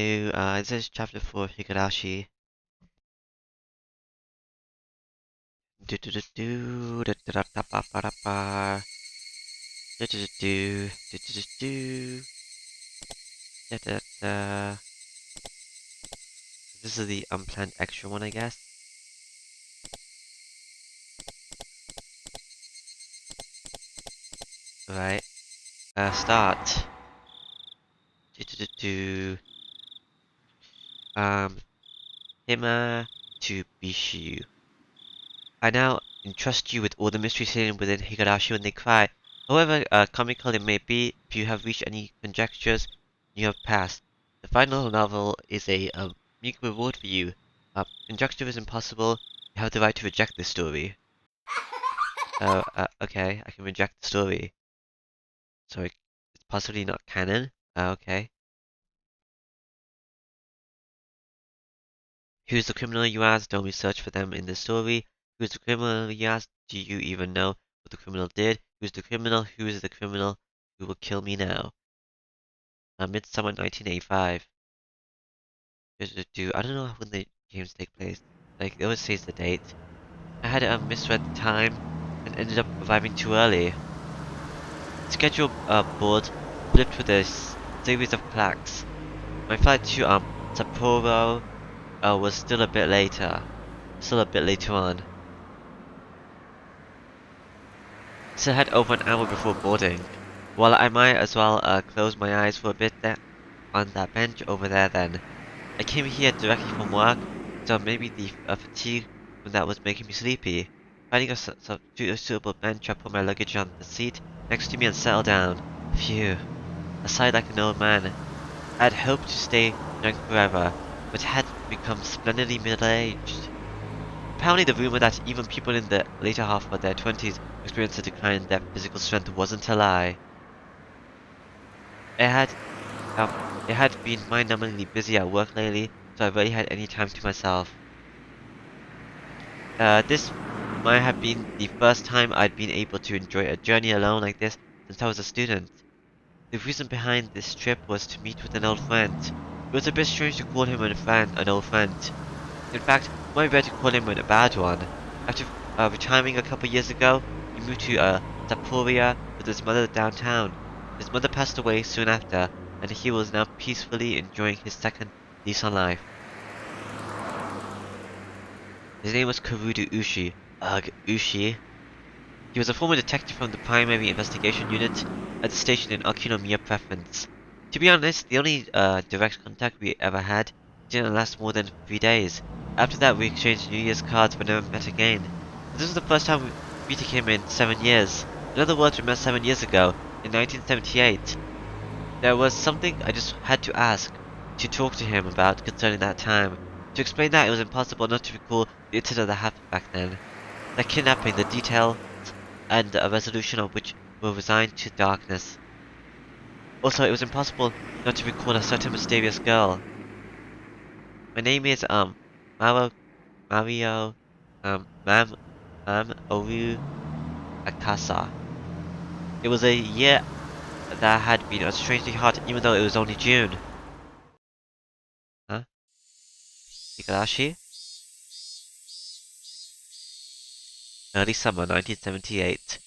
Hello, this is chapter 4 of Higurashi. Do do do do da da da da ba ba da ba. Do do do do do do do da da da. This is the unplanned extra one, I guess. Right. Start. Do do do do. Um, Himatsubushi. I now entrust you with all the mysteries hidden within Higurashi when they cry. However comical it may be, if you have reached any conjectures, you have passed. The final novel is a meek reward for you. Conjecture is impossible. You have the right to reject this story. Okay, I can reject the story. So it's possibly not canon. Okay. Who's the criminal, you ask? Don't research for them in the story. Who's the criminal, you ask? Do you even know what the criminal did? Who's the criminal? Who is the criminal? Who will kill me now? Midsummer 1985. I don't know when the games take place. Like, it always says the date. I had misread the time and ended up arriving too early. Schedule board flipped with a series of clacks. My flight to Sapporo was still a bit later. Still a bit later on. Still had over an hour before boarding. Well, I might as well close my eyes for a bit on that bench over there then. I came here directly from work, so maybe the fatigue from that was making me sleepy. Finding a suitable bench, I put my luggage on the seat next to me and settled down. Phew. I sighed like an old man. I had hoped to stay young forever, but had become splendidly middle-aged. Apparently the rumor that even people in the later half of their 20s experience a decline in their physical strength wasn't a lie. It had, um, it had been mind-numbingly busy at work lately, so I rarely had any time to myself. This might have been the first time I'd been able to enjoy a journey alone like this since I was a student. The reason behind this trip was to meet with an old friend. It was a bit strange to call him an old friend. In fact, it might be better to call him a bad one. After retiring a couple years ago, he moved to Sapporo with his mother downtown. His mother passed away soon after, and he was now peacefully enjoying his second lease on life. His name was Karudu Ushi. Ugh, Ushi. He was a former detective from the Primary Investigation Unit at the station in Okinomiya Preference. To be honest, the only direct contact we ever had didn't last more than 3 days. After that, we exchanged New Year's cards but never met again. But this was the first time we meeting him in 7 years. In other words, we met 7 years ago, in 1978. There was something I just had to ask, to talk to him about concerning that time. To explain that, it was impossible not to recall the incident that happened back then. The kidnapping, the details, and a resolution of which were resigned to darkness. Also, it was impossible not to recall a certain mysterious girl. My name is, Mario, Oru Akasa. It was a year that had been strangely hot, even though it was only June. Huh? Higurashi? Early summer 1978.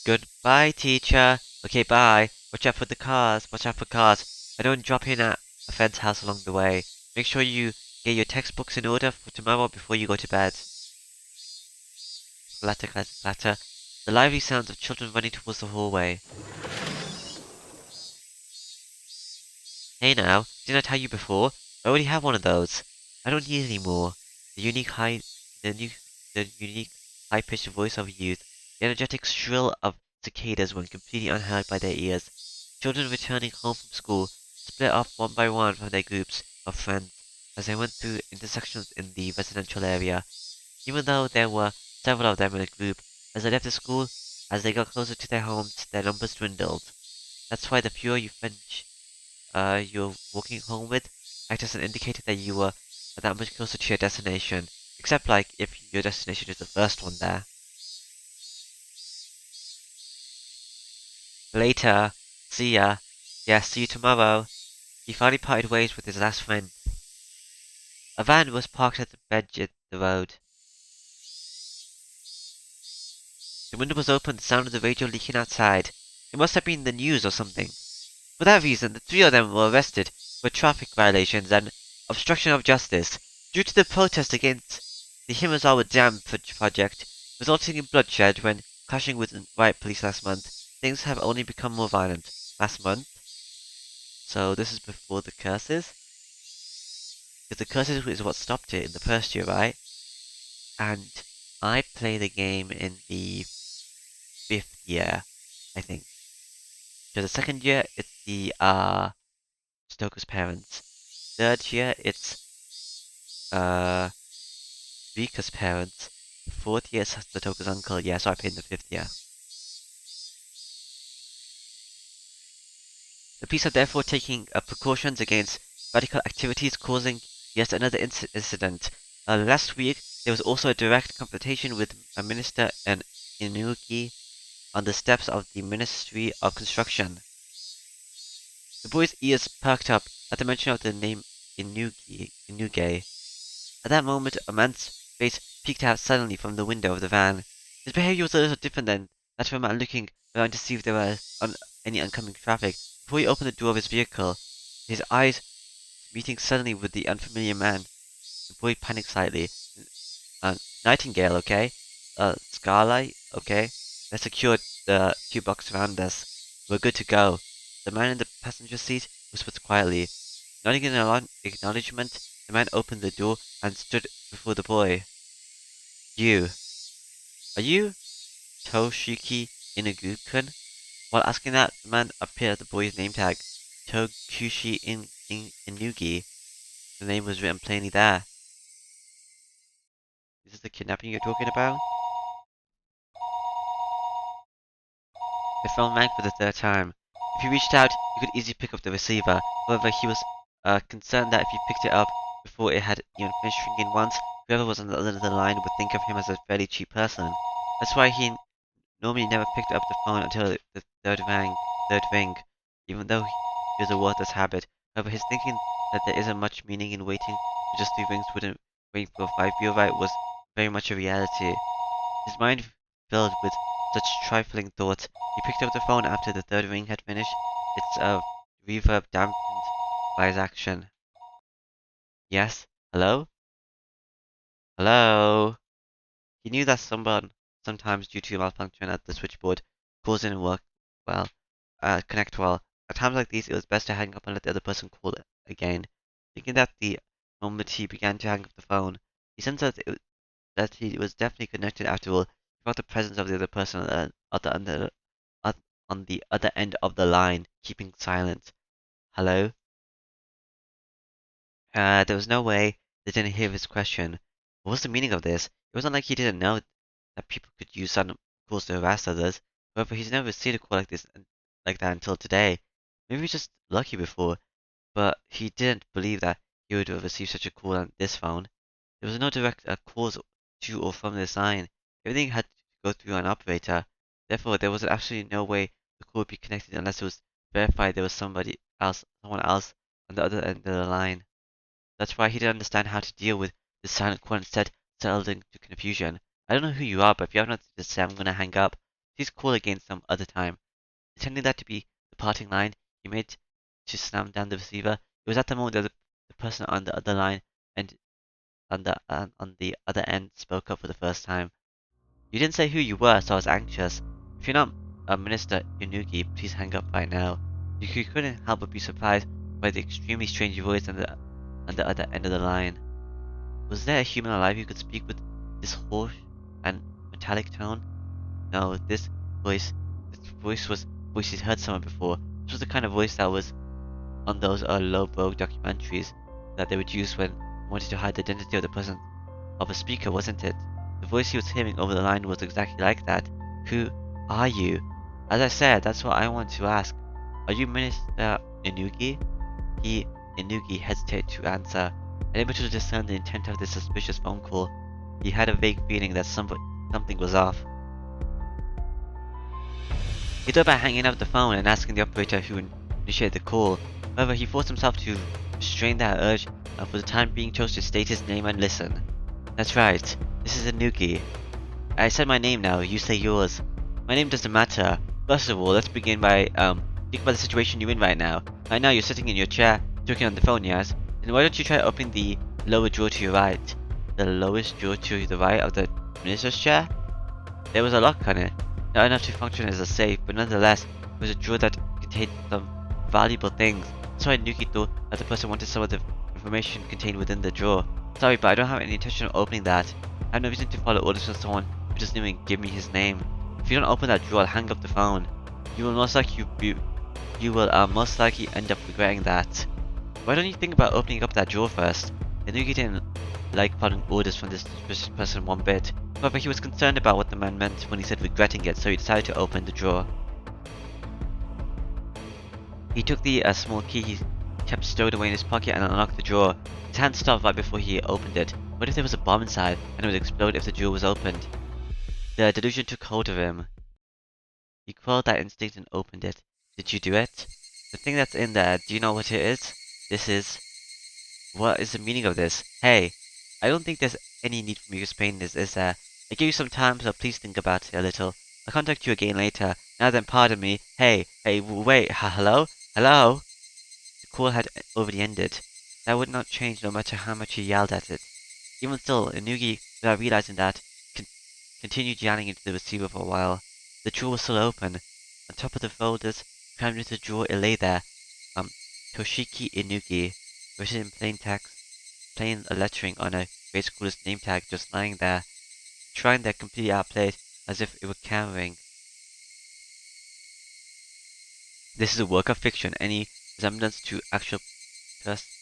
Goodbye, teacher. Okay, bye. Watch out for the cars. Watch out for cars. I don't drop in at a friend's house along the way. Make sure you get your textbooks in order for tomorrow before you go to bed. Clatter, clatter, clatter. The lively sounds of children running towards the hallway. Hey now, didn't I tell you before? I already have one of those. I don't need any more. The unique high, the, new, the unique high-pitched voice of youth, the energetic shrill of cicadas went completely unheard by their ears. Children returning home from school split off one by one from their groups of friends as they went through intersections in the residential area. Even though there were several of them in a group, as they left the school, as they got closer to their homes, their numbers dwindled. That's why the fewer you're walking home with act as an indicator that you were that much closer to your destination. Except like if your destination is the first one there. Later. See ya. Yeah, see you tomorrow. he finally parted ways with his last friend. A van was parked at the edge of the road. The window was open, the sound of the radio leaking outside. It must have been the news or something. For that reason, the three of them were arrested for traffic violations and obstruction of justice due to the protest against the Hinamizawa Dam project, resulting in bloodshed when clashing with riot police last month. Things have only become more violent last month. So this is before the curses. Because the curses is what stopped it in the first year, right? And I played the game in the 5th year, I think. So the second year, it's the Stoker's parents. Third year, it's Rika's parents. Fourth year, it's Stoker's uncle. Yeah, so I played in the 5th year. The police are therefore taking precautions against radical activities causing yet another incident. Last week, there was also a direct confrontation with a minister and Inuki on the steps of the Ministry of Construction. The boy's ears perked up at the mention of the name Inuge. At that moment, a man's face peeked out suddenly from the window of the van. His behavior was a little different than that of a man looking around to see if there was any oncoming traffic. Before he opened the door of his vehicle, his eyes meeting suddenly with the unfamiliar man. The boy panicked slightly. Nightingale, okay? Scarlight, okay? Let's secure the 2 blocks around us. We're good to go. The man in the passenger seat whispered quietly. Nodding in acknowledgement, the man opened the door and stood before the boy. You. Are you Toshiki Inagu-kun? While asking that, the man appeared at the boy's name tag. Tokushi Inugi. The name was written plainly there. Is this the kidnapping you're talking about? The phone rang for the 3rd time. If he reached out, he could easily pick up the receiver. However, he was concerned that if he picked it up before it had even finished ringing once, whoever was on the other end of the line would think of him as a fairly cheap person. That's why he normally never picked up the phone until the third ring, even though it was a worthless habit. However, his thinking that there isn't much meaning in waiting for just 3 rings wouldn't wait for 5 be alright was very much a reality. His mind filled with such trifling thoughts, he picked up the phone after the 3rd ring had finished, its reverb dampened by his action. Yes? Hello? Hello? He knew that sometimes due to malfunction at the switchboard, calls didn't connect well. At times like these, it was best to hang up and let the other person call it again. Thinking that the moment he began to hang up the phone, he sensed that he was definitely connected after all. He felt the presence of the other person on the other end of the line, keeping silent. Hello? There was no way they didn't hear his question. What was the meaning of this? It wasn't like he didn't know that people could use sudden calls to harass others. However, he's never received a call like that until today. Maybe he was just lucky before, but he didn't believe that he would have received such a call on this phone. There was no direct calls to or from this line. Everything had to go through an operator. Therefore, there was absolutely no way the call would be connected unless it was verified there was someone else on the other end of the line. That's why he didn't understand how to deal with the silent call, instead settled into confusion. I don't know who you are, but if you have nothing to say, I'm gonna hang up. Please call again some other time. Intending that to be the parting line, he made to slam down the receiver. It was at the moment that the person on the other line and on the other end spoke up for the first time. You didn't say who you were, so I was anxious. If you're not Minister Inugi, please hang up right now. You couldn't help but be surprised by the extremely strange voice on the other end of the line. Was there a human alive who could speak with this hoarse and metallic tone? No, this voice was voice he'd heard somewhere before. This was the kind of voice that was on those low broke documentaries that they would use when they wanted to hide the identity of the person of a speaker, wasn't it? The voice he was hearing over the line was exactly like that. Who are you? As I said, that's what I want to ask. Are you Minister Inugi? Inugi hesitated to answer, unable to discern the intent of this suspicious phone call. He had a vague feeling that something was off. He thought about hanging up the phone and asking the operator who initiated the call, However, he forced himself to restrain that urge and for the time being chose to state his name and listen. That's right, this is Inuki. I said my name now, you say yours. My name doesn't matter. First of all, let's begin by, think about the situation you're in right now. Right now you're sitting in your chair, talking on the phone, yes? Then why don't you try opening the lower drawer to your right? The lowest drawer to the right of the minister's chair? There was a lock on it. Not enough to function as a safe, but nonetheless, it was a drawer that contained some valuable things. So Inuki thought that the person wanted some of the information contained within the drawer. Sorry, but I don't have any intention of opening that. I have no reason to follow orders from someone who doesn't even give me his name. If you don't open that drawer, I'll hang up the phone. You will most likely most likely end up regretting that. Why don't you think about opening up that drawer first? Inuki didn't like following orders from this suspicious person one bit. However, he was concerned about what the man meant when he said regretting it, so he decided to open the drawer. He took the small key he kept stowed away in his pocket and unlocked the drawer. His hand stopped right before he opened it. What if there was a bomb inside, and it would explode if the drawer was opened? The delusion took hold of him. He quelled that instinct and opened it. Did you do it? The thing that's in there, do you know what it is? This is... What is the meaning of this? Hey, I don't think there's any need for me to explain this, is there? I gave you some time, so please think about it a little. I'll contact you again later. Now then, pardon me. Hey, wait, hello? Hello? The call had already ended. That would not change no matter how much he yelled at it. Even still, Inuki, without realizing that, continued yelling into the receiver for a while. The drawer was still open. On top of the folders, crammed into the drawer, it lay there. Toshiki Inuki, written in plain text, plain lettering on a grade schooler's name tag, just lying there, completely out of place, as if it were cowering. This is a work of fiction. Any resemblance to actual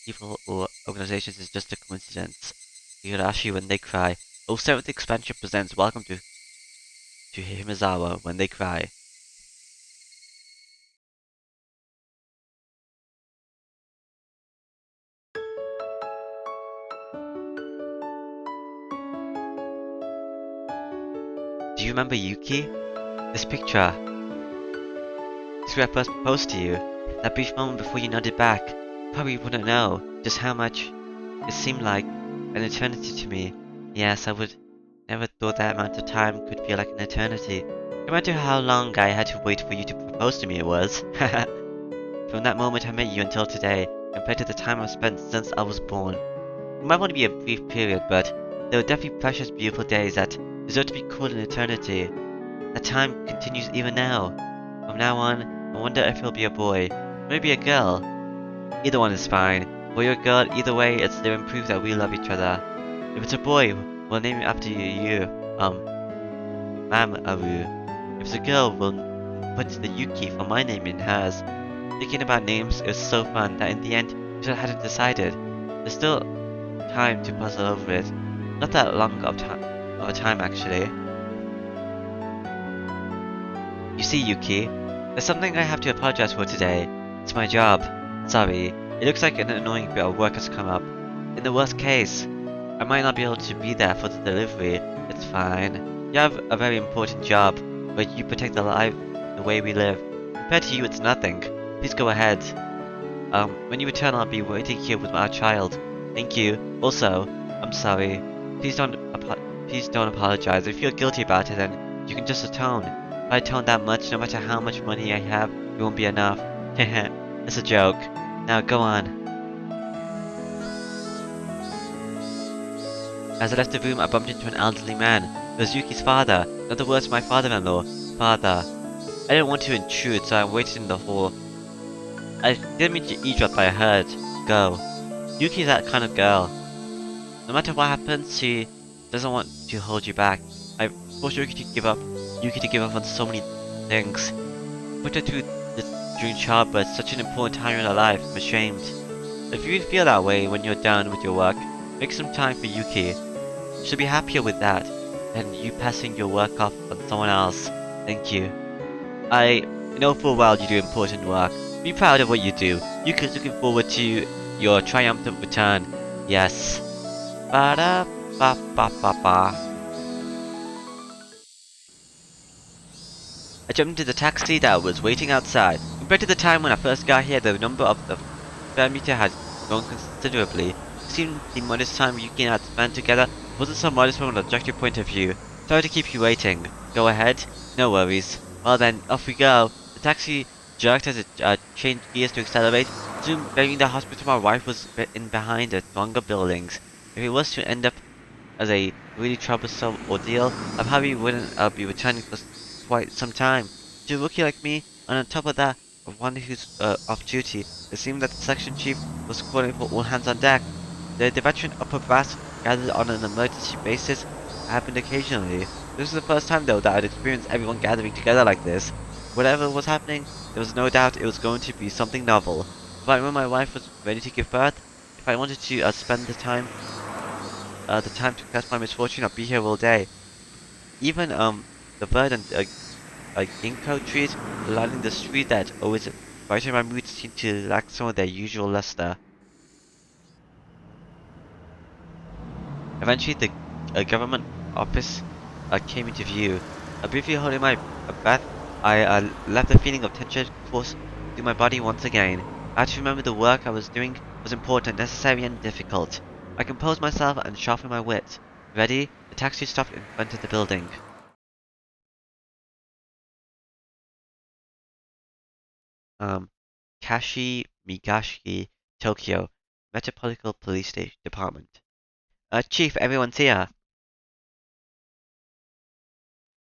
people or organizations is just a coincidence. Higurashi When They Cry. 07th Expansion presents Welcome to Hinamizawa When They Cry. Do you remember Yuki? This picture. This is where I first proposed to you. That brief moment before you nodded back. Probably wouldn't know just how much it seemed like an eternity to me. Yes, I would never thought that amount of time could feel like an eternity. No matter how long I had to wait for you to propose to me, it was. From that moment I met you until today, compared to the time I've spent since I was born. It might only be a brief period, but there were definitely precious, beautiful days that deserve to be called an eternity. That time continues even now. From now on, I wonder if he'll be a boy, or maybe a girl. Either one is fine. Boy or girl, either way, it's there and proof that we love each other. If it's a boy, we'll name it after Mamaru. If it's a girl, we'll put the Yuki for my name in hers. Thinking about names is so fun that in the end, we still hadn't decided. There's still time to puzzle over it. Not that long of a time actually. You see, Yuki, there's something I have to apologize for today. It's my job. Sorry, it looks like an annoying bit of work has come up. In the worst case, I might not be able to be there for the delivery. It's fine. You have a very important job, where you protect the life, the way we live. Compared to you, it's nothing. Please go ahead. When you return, I'll be waiting here with our child. Thank you. Also, I'm sorry. Please don't apologize. If you feel guilty about it, then you can just atone. If I atone that much, no matter how much money I have, it won't be enough. Heh. It's a joke. Now go on. As I left the room, I bumped into an elderly man. It was Yuki's father. In other words, my father-in-law. Father. I didn't want to intrude, so I waited in the hall. I didn't mean to eavesdrop, but I heard. Go. Yuki's that kind of girl. No matter what happens, she doesn't want to hold you back. I forced Yuki to give up on so many things. Put her through this during childbirth, such an important time in her life. I'm ashamed. If you feel that way when you're done with your work, make some time for Yuki. She'll be happier with that than you passing your work off on someone else. Thank you. I know full well you do important work. Be proud of what you do. Yuki's looking forward to your triumphant return. Yes. Ba-da-ba-ba-ba-ba. I jumped into the taxi that was waiting outside. Compared to the time when I first got here, the number of the square meter had grown considerably. It seemed the modest time Yuki and I had spent together wasn't so modest from an objective point of view. Sorry to keep you waiting. Go ahead. No worries. Well then, off we go. The taxi jerked as it changed gears to accelerate, soon bearing the hospital my wife was in behind a throng of buildings. If it was to end up as a really troublesome ordeal, I probably wouldn't be returning for quite some time. To a rookie like me, and on top of that, one who's off duty, it seemed that the section chief was calling for all hands on deck. The veteran upper brass gathered on an emergency basis happened occasionally. This was the first time though that I'd experienced everyone gathering together like this. Whatever was happening, there was no doubt it was going to be something novel. Right when my wife was ready to give birth, if I wanted to spend the time to curse my misfortune, I'd be here all day. Even the bird and ginkgo trees lining the street that always brighten my mood seemed to lack some of their usual luster. Eventually, the government office came into view. Briefly holding my breath, I let the feeling of tension course through my body once again. I had to remember the work I was doing was important, necessary, and difficult. I composed myself and sharpened my wits. Ready? The taxi stopped in front of the building. Kashi Migashi, Tokyo, Metropolitan Police Station Department. Chief, everyone's here.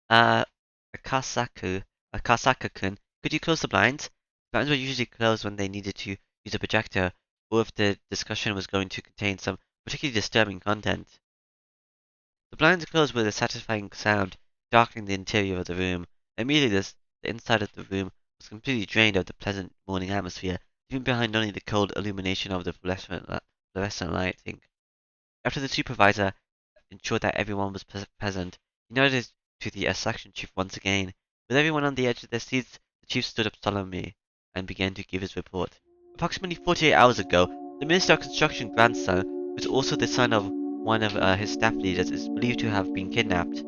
Uh, Akasaka-kun, could you close the blinds? Blinds were usually closed when they needed to use a projector, or if the discussion was going to contain some particularly disturbing content. The blinds closed with a satisfying sound, darkening the interior of the room. Immediately the inside of the room was completely drained of the pleasant morning atmosphere, leaving behind only the cold illumination of the fluorescent lighting. After the supervisor ensured that everyone was present, he nodded to the section chief once again. With everyone on the edge of their seats, the chief stood up solemnly and began to give his report. Approximately 48 hours ago, the Minister of Construction grandson, who is also the son of one of his staff leaders, is believed to have been kidnapped.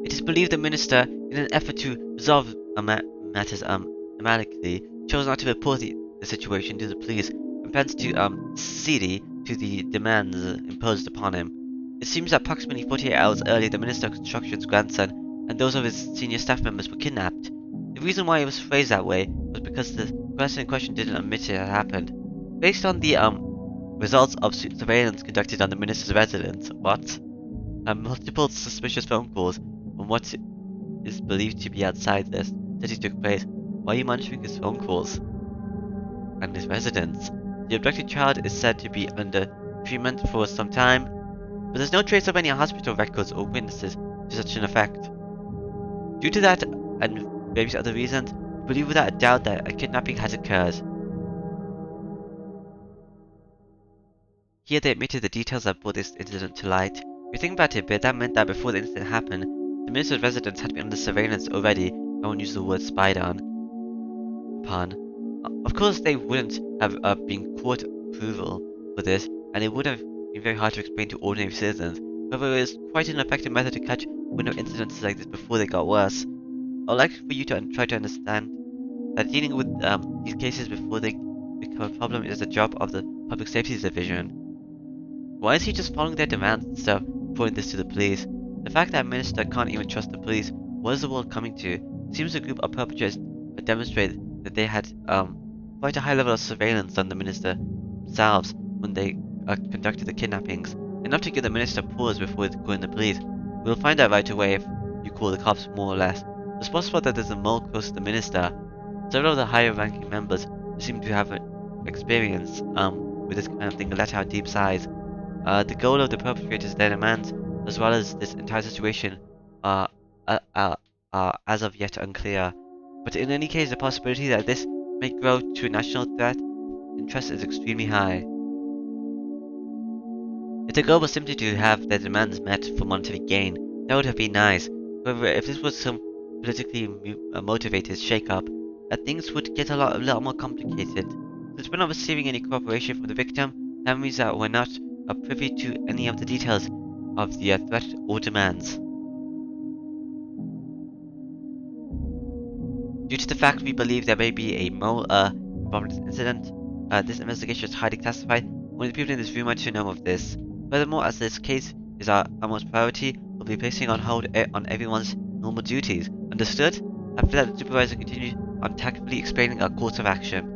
It is believed the minister, in an effort to resolve matters amicably, chose not to report the situation to the police and plans to cede to the demands imposed upon him. It seems that approximately 48 hours earlier, the Minister of Construction's grandson and those of his senior staff members were kidnapped. The reason why it was phrased that way was because the person in question didn't admit it had happened. Based on the results of surveillance conducted on the minister's residence, multiple suspicious phone calls on what is believed to be outside the city took place. Why are you monitoring his phone calls and his residence? The abducted child is said to be under treatment for some time, but there's no trace of any hospital records or witnesses to such an effect. Due to that and various other reasons, we believe without a doubt that a kidnapping has occurred. Here they admitted the details that brought this incident to light. If you think about it a bit, that meant that before the incident happened, the minister's residence had been under surveillance already. I won't use the word spied upon. Of course, they wouldn't have been court approval for this, and it would have been very hard to explain to ordinary citizens. However, it is quite an effective method to catch window incidents like this before they got worse. I would like for you to try to understand that dealing with these cases before they become a problem is the job of the Public Safety Division. Why is he just following their demands instead of reporting this to the police? The fact that Minister can't even trust the police, what is the world coming to? It seems the group of perpetrators demonstrated that they had quite a high level of surveillance on the Minister themselves when they conducted the kidnappings, enough to give the Minister pause before calling the police. We'll find out right away if you call the cops, more or less. It's possible that there's a mole close to the Minister. Several of the higher ranking members seem to have experience with this kind of thing, let out deep sighs. The goal of the perpetrators, their demands, as well as this entire situation, are as of yet unclear. But in any case, the possibility that this may grow to a national threat interest is extremely high. If the goal was simply to have their demands met for monetary gain, that would have been nice. However, if this was some politically motivated shake-up, things would get a lot more complicated. Since we're not receiving any cooperation from the victim, that means that we're not privy to any of the details of the threat or demands. Due to the fact we believe there may be a mole involved in this incident, this investigation is highly classified. Only the people in this room are to know of this. Furthermore, as this case is our utmost priority, we'll be placing on hold on everyone's normal duties. Understood? After that, the supervisor continued on tactfully explaining our course of action.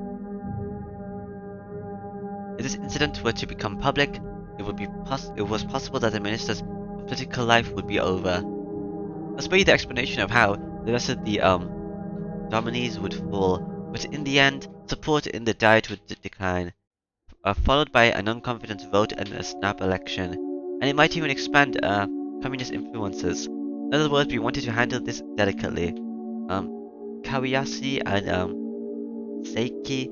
If this incident were to become public, it was possible that the minister's political life would be over. That's maybe the explanation of how the rest of the nominees would fall, but in the end, support in the Diet would decline, followed by a non-confidence vote and a snap election, and it might even expand communist influences. In other words, we wanted to handle this delicately. Kawayashi and Seiki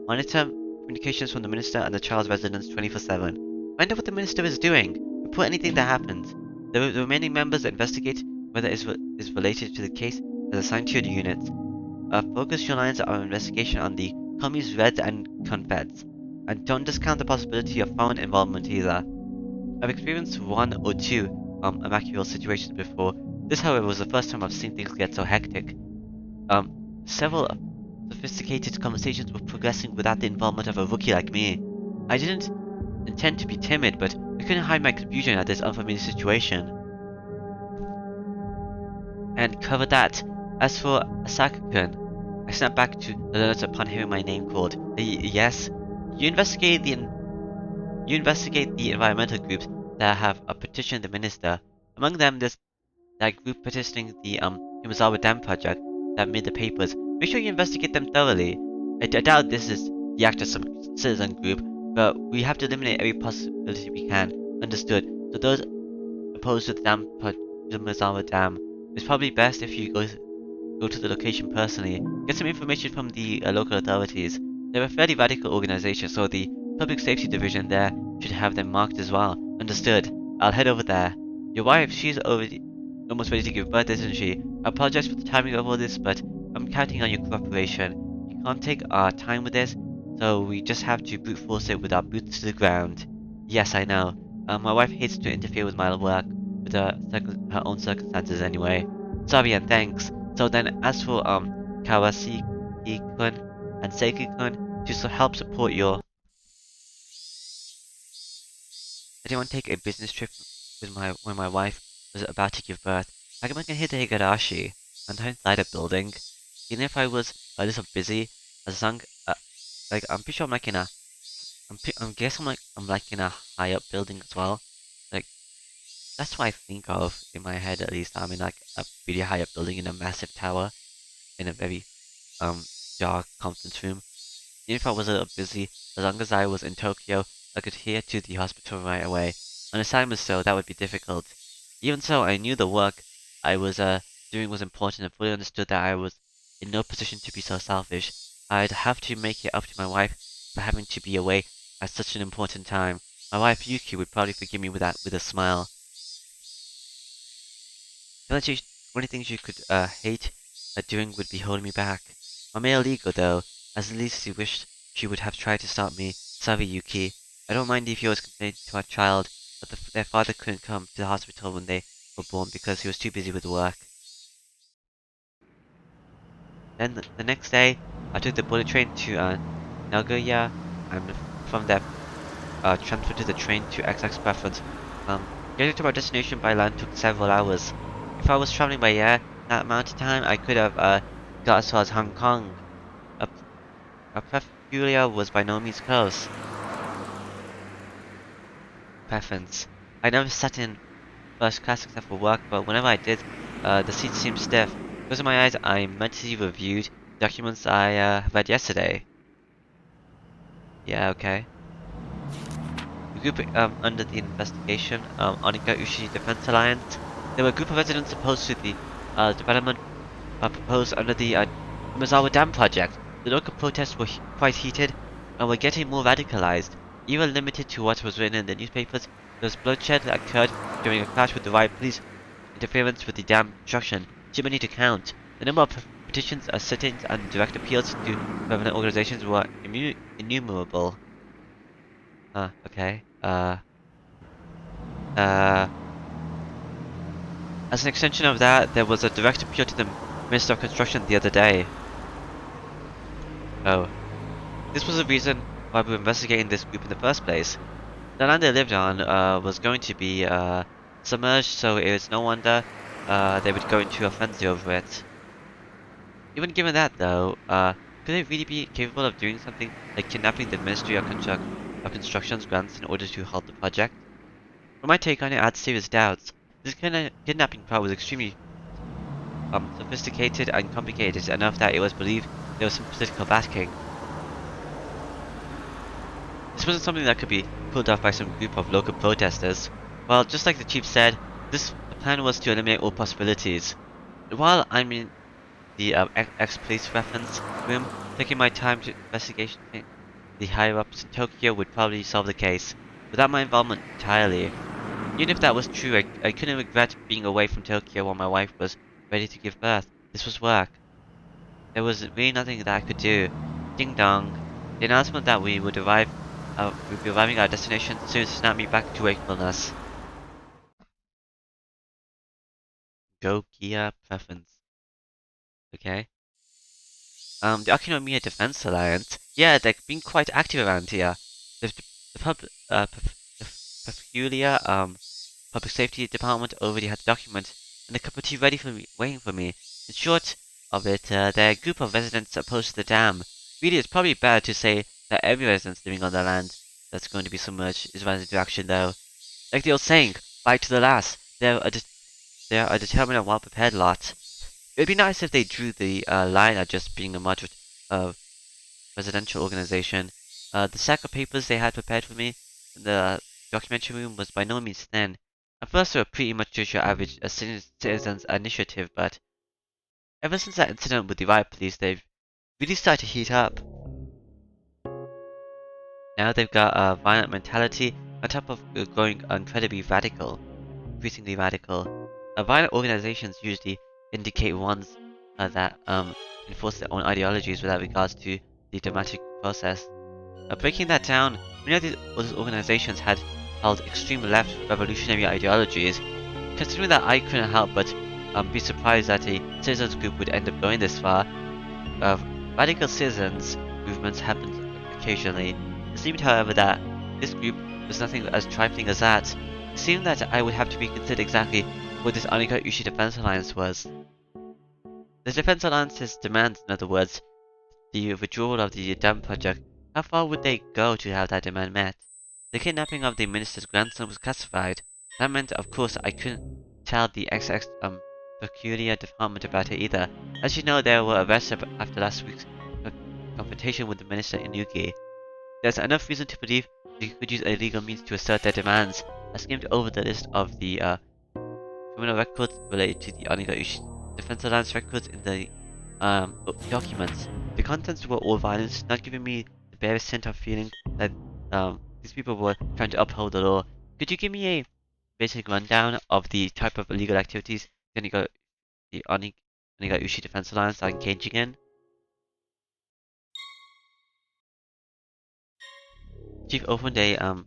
monitor communications from the minister and the child's residence 24/7. Find out what the minister is doing. Report anything that happens. The remaining members investigate whether it is related to the case as assigned to your unit. Focus your lines of investigation on the commies, Reds, and Confeds, and don't discount the possibility of foreign involvement either. I've experienced one or two immaculate situations before. This, however, was the first time I've seen things get so hectic. Several sophisticated conversations were progressing without the involvement of a rookie like me. I didn't intend to be timid, but I couldn't hide my confusion at this unfamiliar situation. And cover that. As for Asaka-kun, I snapped back to the learners upon hearing my name called. Yes? You investigate the environmental groups that have petitioned the minister. Among them, there's that group petitioning the Himazawa Dam project that made the papers. Make sure you investigate them thoroughly. I doubt this is the act of some citizen group, but we have to eliminate every possibility we can. Understood. So those opposed to the Himazawa Dam, it's probably best if you go to the location personally. Get some information from the local authorities. They're a fairly radical organization, so the Public Safety Division there should have them marked as well. Understood. I'll head over there. Your wife, she's almost ready to give birth, isn't she? I apologize for the timing of all this, but I'm counting on your cooperation. You can't take our time with this, so we just have to brute force it with our boots to the ground. Yes, I know. My wife hates to interfere with my work, with her own circumstances anyway. Sorry and thanks. So then, as for Kawasaki-kun and Seiki-kun, to help support your... I didn't want to take a business trip with when my wife was about to give birth. I can hit the Higurashi and inside a building. Even if I was a little busy, as long like I'm pretty sure I'm like in a I'm like in a high up building as well. Like that's what I think of in my head, at least. I'm in like a really high up building in a massive tower in a very dark conference room. Even if I was a little busy, as long as I was in Tokyo, I could hear to the hospital right away. On assignment so that would be difficult. Even so, I knew the work I was doing was important and fully understood that I was in no position to be so selfish. I'd have to make it up to my wife for having to be away at such an important time. My wife Yuki would probably forgive me with a smile. The only thing she could hate doing would be holding me back. My male ego, though, as the least she wished she would have tried to stop me. Sorry, Yuki. I don't mind if you always complained to our child that their father couldn't come to the hospital when they were born because he was too busy with work. Then the next day, I took the bullet train to Nagoya, and from there, transferred to the train to XX Preference. Getting to my destination by land took several hours. If I was traveling by air that amount of time, I could have got as far as Hong Kong. Prefecture was by no means close. Preference. I never sat in first class except for work, but whenever I did, the seat seemed stiff. Closing my eyes, I mentally reviewed documents I read yesterday. Yeah, okay. The group under the investigation, Onika Ushi Defense Alliance. There were a group of residents opposed to the development proposed under the Himazawa Dam project. The local protests were quite heated and were getting more radicalized. Even limited to what was written in the newspapers, there was bloodshed that occurred during a clash with the riot police interference with the dam construction. Too many to count. The number of petitions, sit-ins, and direct appeals to government organizations were innumerable. Okay. As an extension of that, there was a direct appeal to the Minister of Construction the other day. Oh, this was the reason why we were investigating this group in the first place. The land they lived on was going to be submerged, so it was no wonder they would go into a frenzy over it. Even given that, though, could they really be capable of doing something like kidnapping the Ministry of Construction's grants in order to halt the project? From my take on it, I had serious doubts. This kidnapping plot was extremely sophisticated and complicated enough that it was believed there was some political backing. This wasn't something that could be pulled off by some group of local protesters. Well, just like the chief said, the plan was to eliminate all possibilities. While I'm in the ex-police reference room, taking my time to investigate the higher-ups in Tokyo would probably solve the case, without my involvement entirely. Even if that was true, I couldn't regret being away from Tokyo while my wife was ready to give birth. This was work. There was really nothing that I could do. Ding dong. The announcement that we'd be arriving at our destination soon snapped me back to wakefulness. Go Kia preference. Okay. The Akinomiya Defense Alliance. Yeah, they've been quite active around here. The peculiar Public Safety Department already had the document and a cup of tea ready for me, waiting for me. In short of it, they're a group of residents opposed to the dam. Really, it's probably better to say that every resident living on the land that's going to be submerged is running into action, though. Like the old saying, fight to the last. They're a determined and well-prepared lot. It'd be nice if they drew the line at just being a moderate residential organization. The stack of papers they had prepared for me in the documentary room was by no means thin. At first, they were pretty much just your average citizens' initiative, but ever since that incident with the riot police, they've really started to heat up. Now they've got a violent mentality on top of growing incredibly radical, increasingly radical. Violent organizations usually indicate ones that enforce their own ideologies without regards to the democratic process. Breaking that down, many of these organizations had held extreme left revolutionary ideologies. Considering that I couldn't help but be surprised that a citizens group would end up going this far, radical citizens movements happened occasionally. It seemed, however, that this group was nothing as trifling as that. It seemed that I would have to reconsider exactly what this Higurashi Defense Alliance was. The Defense Alliance's demands, in other words, the withdrawal of the dam project, how far would they go to have that demand met? The kidnapping of the minister's grandson was classified. That meant, of course, I couldn't tell the peculiar department about it either. As you know, they were arrested after last week's confrontation with the minister in Yuki. There's enough reason to believe they could use illegal means to assert their demands. I skimmed over the list of the criminal records related to the Higurashi Defense Alliance records in the documents. The contents were all violence, not giving me the barest hint of feeling that these people were trying to uphold the law. Could you give me a basic rundown of the type of illegal activities the Higurashi Defense Alliance are engaging in? Chief opened a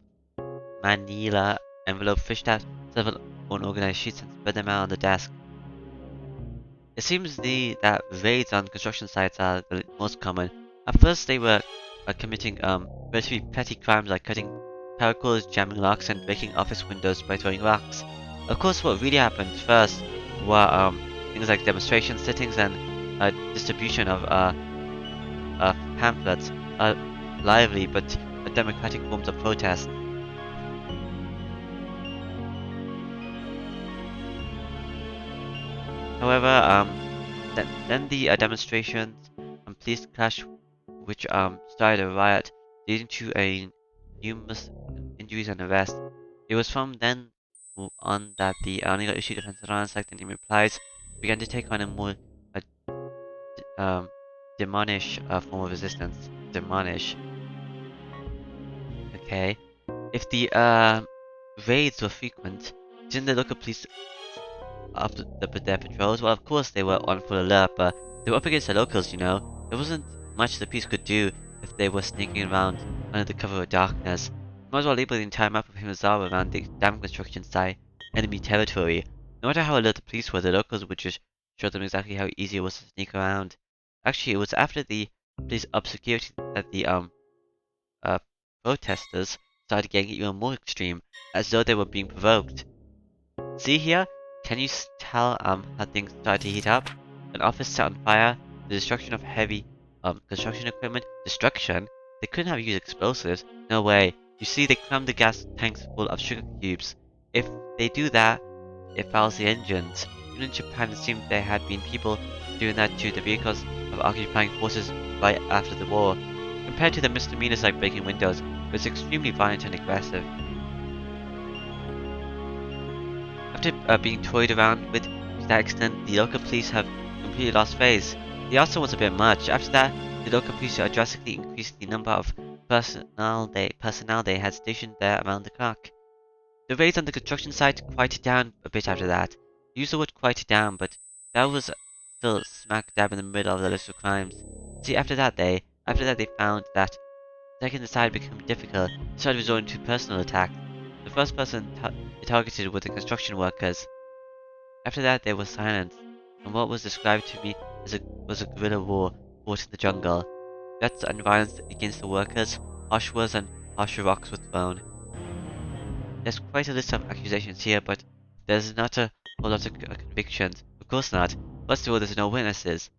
manila envelope, fished out several unorganized sheets and spread them out on the desk. It seems that raids on construction sites are the most common. At first they were committing relatively petty crimes like cutting power cords, jamming locks, and breaking office windows by throwing rocks. Of course, what really happened first were things like demonstration sittings and distribution of pamphlets, lively but democratic forms of protest. However, then the demonstrations and police clash, which started a riot, leading to numerous injuries and arrests. It was from then on that the Higurashi Defense Alliance, like the name implies, began to take on a more demonish form of resistance. Demonish. Okay. If the raids were frequent, didn't the local police up their patrols? Well, of course they were on full alert, but they were up against the locals, you know. There wasn't much the police could do if they were sneaking around under the cover of darkness. Might as well label the entire map of Hinamizawa around the dam construction site enemy territory. No matter how alert the police were, the locals would just showed them exactly how easy it was to sneak around. Actually, it was after the police upped security that the uh, protesters started getting even more extreme, as though they were being provoked. See here? Can you tell how things started to heat up? An office set on fire, the destruction of heavy construction equipment, destruction? They couldn't have used explosives. No way. You see, they crammed the gas tanks full of sugar cubes. If they do that, it fouls the engines. Even in Japan, it seemed there had been people doing that to the vehicles of occupying forces right after the war. Compared to the misdemeanors like breaking windows, it was extremely violent and aggressive. After being toyed around with to that extent, the local police have completely lost face. The arson was a bit much. After that, the local police drastically increased the number of personnel they had stationed there around the clock. The raids on the construction site quieted down a bit after that. I use the word quieted down, but that was still smack dab in the middle of the list of crimes. See, after that they found that taking the side became difficult, they started resorting to personal attacks. The first person they targeted were the construction workers. After that there was silence, and what was described to me was a guerrilla war fought in the jungle. Threats and violence against the workers, harsh words and harsher rocks were thrown. There's quite a list of accusations here, but there's not a whole lot of convictions. Of course not. First of all, there's no witnesses.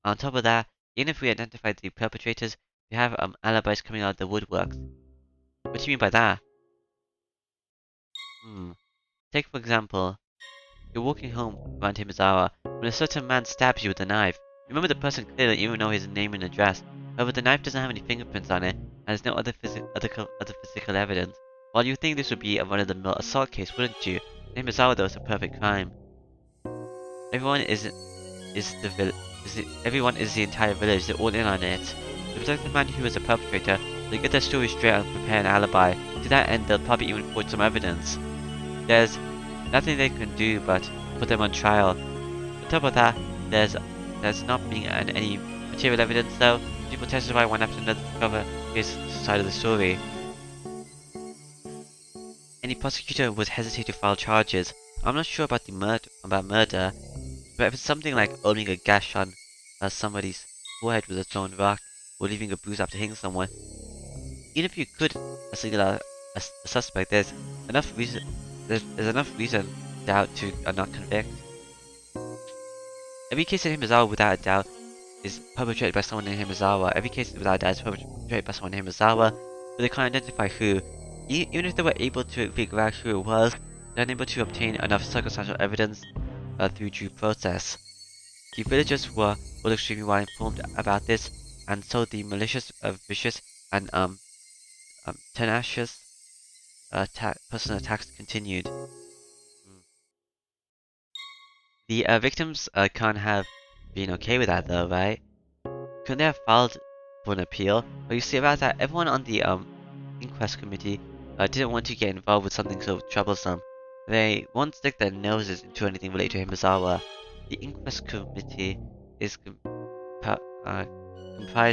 On top of that, even if we identified the perpetrators, we have alibis coming out of the woodworks. What do you mean by that? Take for example, you're walking home around Hinamizawa when a certain man stabs you with a knife. Remember the person clearly, even know his name and address. However, the knife doesn't have any fingerprints on it, and there's no other physical evidence. While you think this would be a run-of-the-mill assault case, wouldn't you? Hinamizawa though is a perfect crime. Everyone is everyone is the entire village. They're all in on it. To protect the man who is a perpetrator, they get their story straight and prepare an alibi. To that end, they'll probably even forge some evidence. There's nothing they can do but put them on trial. On top of that, there's not being any material evidence though. People testify one after another to cover his side of the story. Any prosecutor would hesitate to file charges. I'm not sure about the murder, but if it's something like owning a gash on somebody's forehead with a thrown rock, or leaving a bruise after hitting someone, even if you could single out a suspect, there's enough reason doubt to not convict. Every case in Hinamizawa without a doubt is perpetrated by someone in Hinamizawa. Every case without a doubt is perpetrated by someone in Hinamizawa, but they can't identify who. Even if they were able to figure out who it was, they're unable to obtain enough circumstantial evidence through due process. The villagers were all extremely well informed about this, and so the malicious, vicious, and tenacious personal attacks continued. The victims can't have been okay with that though, right? Couldn't they have filed for an appeal? But you see about that, everyone on the inquest committee didn't want to get involved with something so troublesome. They won't stick their noses into anything related to Hinamizawa. The inquest committee is comprised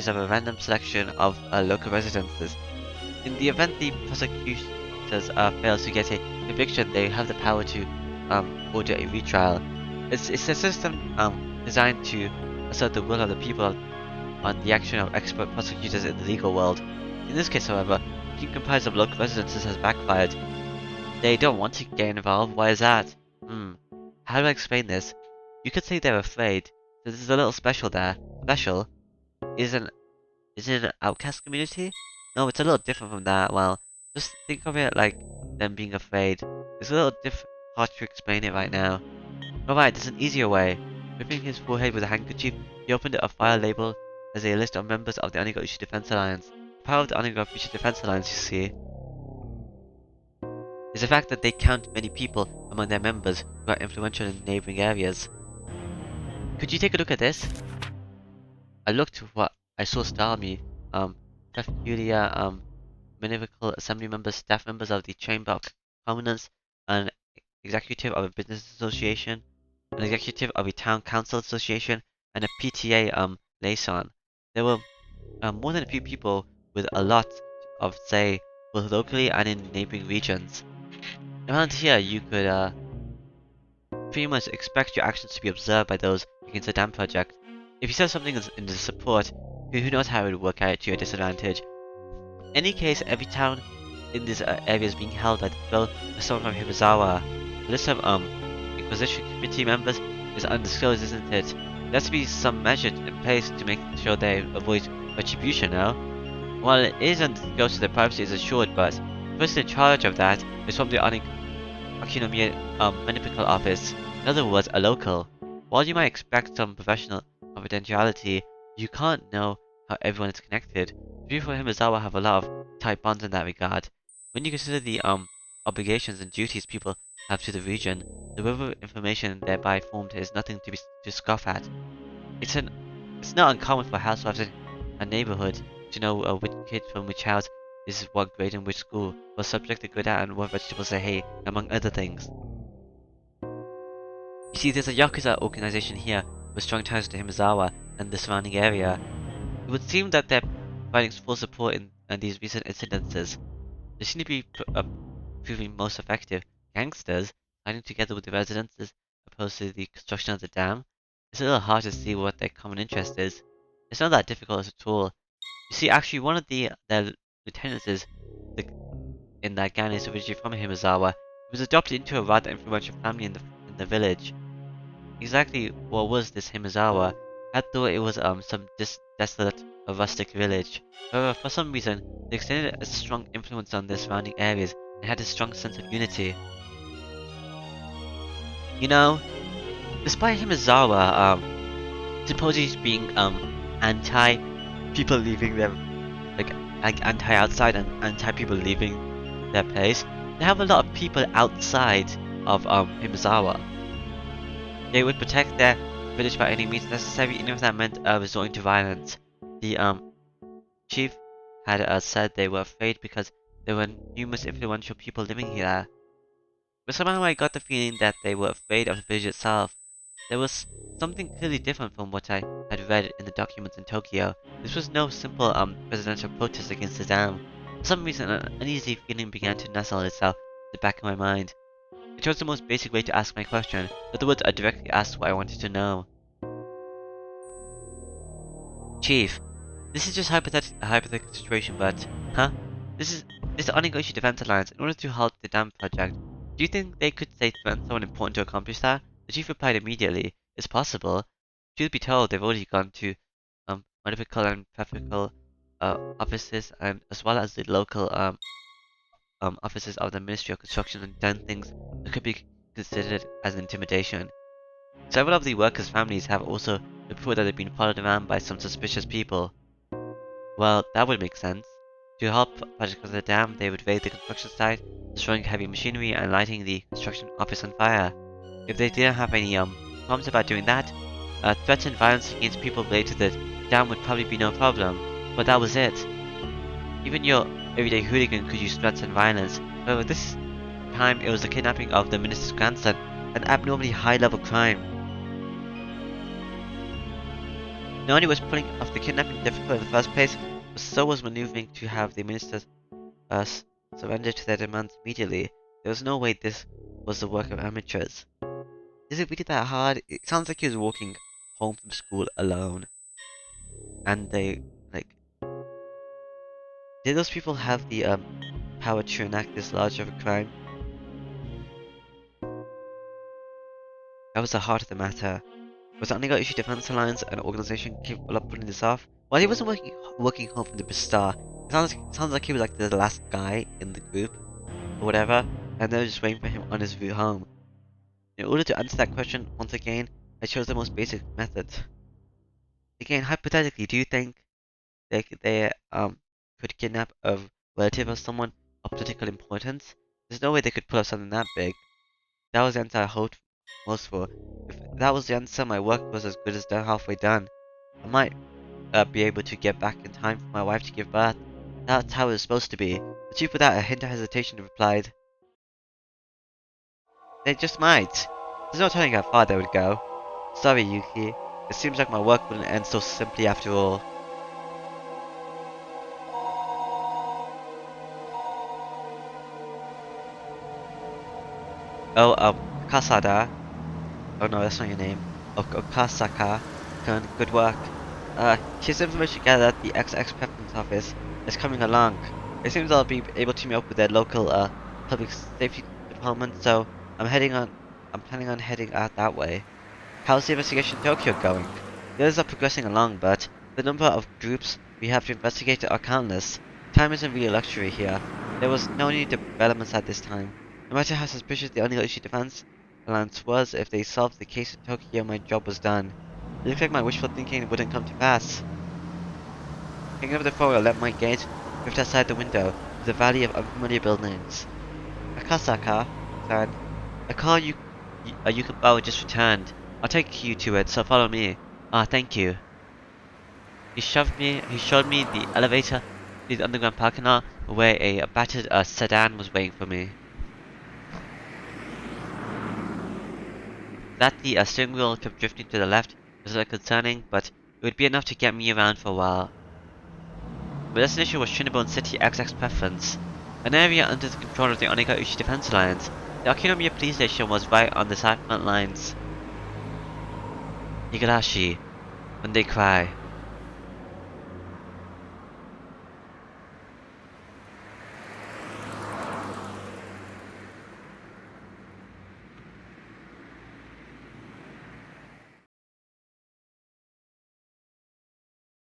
of a random selection of local residences. In the event the prosecutors fail to get a conviction, they have the power to order a retrial. It's a system designed to assert the will of the people on the action of expert prosecutors in the legal world. In this case, however, the team comprised of local residences has backfired. They don't want to get involved. Why is that? How do I explain this? You could say they're afraid. There's a little special there. Special? Is it an outcast community? No, it's a little different from that. Well, just think of it like them being afraid. It's a little hard to explain it right now. Alright, there's an easier way. Ripping his forehead with a handkerchief, he opened a file labeled as a list of members of the Higurashi Defense Alliance. The power of the Higurashi Defense Alliance, you see, is the fact that they count many people among their members who are influential in neighboring areas. Could you take a look at this? I looked what I saw star me. Cafeteria, municipal assembly members, staff members of the Chamber of Commoners, an executive of a business association, an executive of a town council association, and a PTA liaison. There were more than a few people with a lot of say, both locally and in neighboring regions. Around here, you could pretty much expect your actions to be observed by those against the dam project. If you said something in the support, who knows how it would work out to your disadvantage. In any case, every town in this area is being held by the thrill of someone from Himatsubushi. The list of Inquisition Committee members is undisclosed, isn't it? There has to be some measure in place to make sure they avoid retribution now. While it is undisclosed, so their privacy is assured, but the person in charge of that is from the Akinomiya Municipal Office. In other words, a local. While you might expect some professional confidentiality, you can't know how everyone is connected. The people from Himazawa have a lot of tight bonds in that regard. When you consider the obligations and duties people have to the region, the river of information thereby formed is nothing to scoff at. It's not uncommon for housewives in a neighborhood to know which kid from which house is what grade in which school, what subject they're good at, and what vegetables they hate, among other things. You see, there's a Yakuza organization here with strong ties to Himizawa and the surrounding area. It would seem that they're providing full support in these recent incidences. They seem to be proving most effective. Gangsters fighting together with the residents as opposed to the construction of the dam. It's a little hard to see what their common interest is. It's not that difficult at all. You see, actually, one of their lieutenants is in that gang is originally from Himizawa. He was adopted into a rather influential family in the village. Exactly what was this Himizawa? I thought it was some desolate or rustic village. However, for some reason, they extended a strong influence on the surrounding areas and had a strong sense of unity. You know, despite Himizawa supposedly being anti people leaving their like anti outside and anti people leaving their place, they have a lot of people outside of Himizawa. They would protect their village by any means necessary, even if that meant resorting to violence. The chief had said they were afraid because there were numerous influential people living here. But somehow I got the feeling that they were afraid of the village itself. There was something clearly different from what I had read in the documents in Tokyo. This was no simple residential protest against the dam. For some reason, an uneasy feeling began to nestle itself in the back of my mind. I chose the most basic way to ask my question. In other words, I directly asked what I wanted to know. Chief, this is just a hypothetical situation, but This is the Onigoshi Defense Alliance in order to halt the dam project. Do you think they could say threaten someone important to accomplish that? The chief replied immediately, "It's possible. Truth be told, they've already gone to municipal and prefectural offices and as well as the local offices of the Ministry of Construction and done things that could be considered as intimidation. Several of the workers' families have also reported that they've been followed around by some suspicious people. Well, that would make sense. To help Project the Dam, they would raid the construction site, destroying heavy machinery and lighting the construction office on fire. If they didn't have any problems about doing that, threats and violence against people related to the dam would probably be no problem. But that was it. Even your everyday hooligan could use threats and violence. However, this time it was the kidnapping of the minister's grandson, an abnormally high-level crime. Not only was putting off the kidnapping difficult in the first place, but so was maneuvering to have the ministers surrender to their demands immediately. There was no way this was the work of amateurs. Is it really that hard? It sounds like he was walking home from school alone. And they, did those people have the power to enact this large of a crime? That was the heart of the matter. Was the Onigoshi Defense Alliance an organization capable of putting this off? While he wasn't working home from the Star, it sounds like he was like the last guy in the group, or whatever, and they were just waiting for him on his route home. In order to answer that question, once again, I chose the most basic method. Again, hypothetically, do you think they could kidnap a relative of someone of political importance? There's no way they could pull off something that big. That was the answer I hoped most for. If that was the answer, my work was as good as halfway done. I might be able to get back in time for my wife to give birth. That's how it was supposed to be. The chief, without a hint of hesitation, replied, "They just might. There's no telling how far they would go. Sorry, Yuki. It seems like my work wouldn't end so simply after all." Oh, Kasada, Oh no, that's not your name. Okasaka. Good work. Here's information gathered at the XX Preference Office. It's coming along. It seems I'll be able to meet up with their local, public safety department, so I'm planning on heading out that way. How's the investigation in Tokyo going? The others are progressing along, but the number of groups we have to investigate are countless. Time isn't really a luxury here. There was no new developments at this time. No matter how suspicious the Onigoshi Defense Alliance was, if they solved the case in Tokyo, my job was done. It looked like my wishful thinking wouldn't come to pass. Picking up the phone, I let my gaze drift outside the window to the valley of unfamiliar buildings. Akasaka-san, a call Yukimbawa just returned. I'll take you to it, so follow me. Ah, thank you. He showed me the elevator to the underground parking lot where a battered sedan was waiting for me. That the steering wheel kept drifting to the left was a little concerning, but it would be enough to get me around for a while. My destination was Shinobon City XX Preference, an area under the control of the Onigoshi Defense Alliance. The Akinomiya police station was right on the side front lines. Higurashi, when they cry.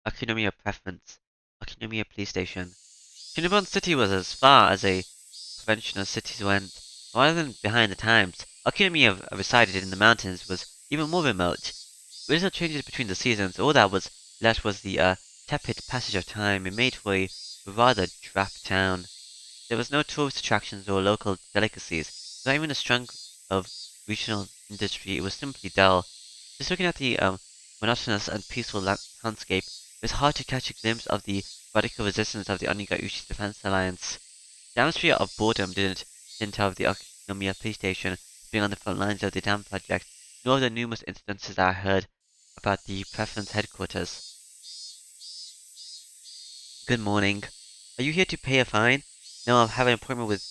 Akinomiya Preference. Akinomiya Police Station. Shinobon City was as far as a conventional cities went. Rather than behind the times, Akinomiya resided in the mountains was even more remote. With little changes between the seasons, all that was left was the tepid passage of time. It made for a rather drab town. There was no tourist attractions or local delicacies, not even a strength of regional industry. It was simply dull. Just looking at the monotonous and peaceful landscape, it was hard to catch a glimpse of the radical resistance of the Onigoshi Defense Alliance. The atmosphere of boredom didn't hint of the Okinomiya police station being on the front lines of the dam project, nor of the numerous incidences I heard about the preference headquarters. Good morning. Are you here to pay a fine? No, I have an appointment with,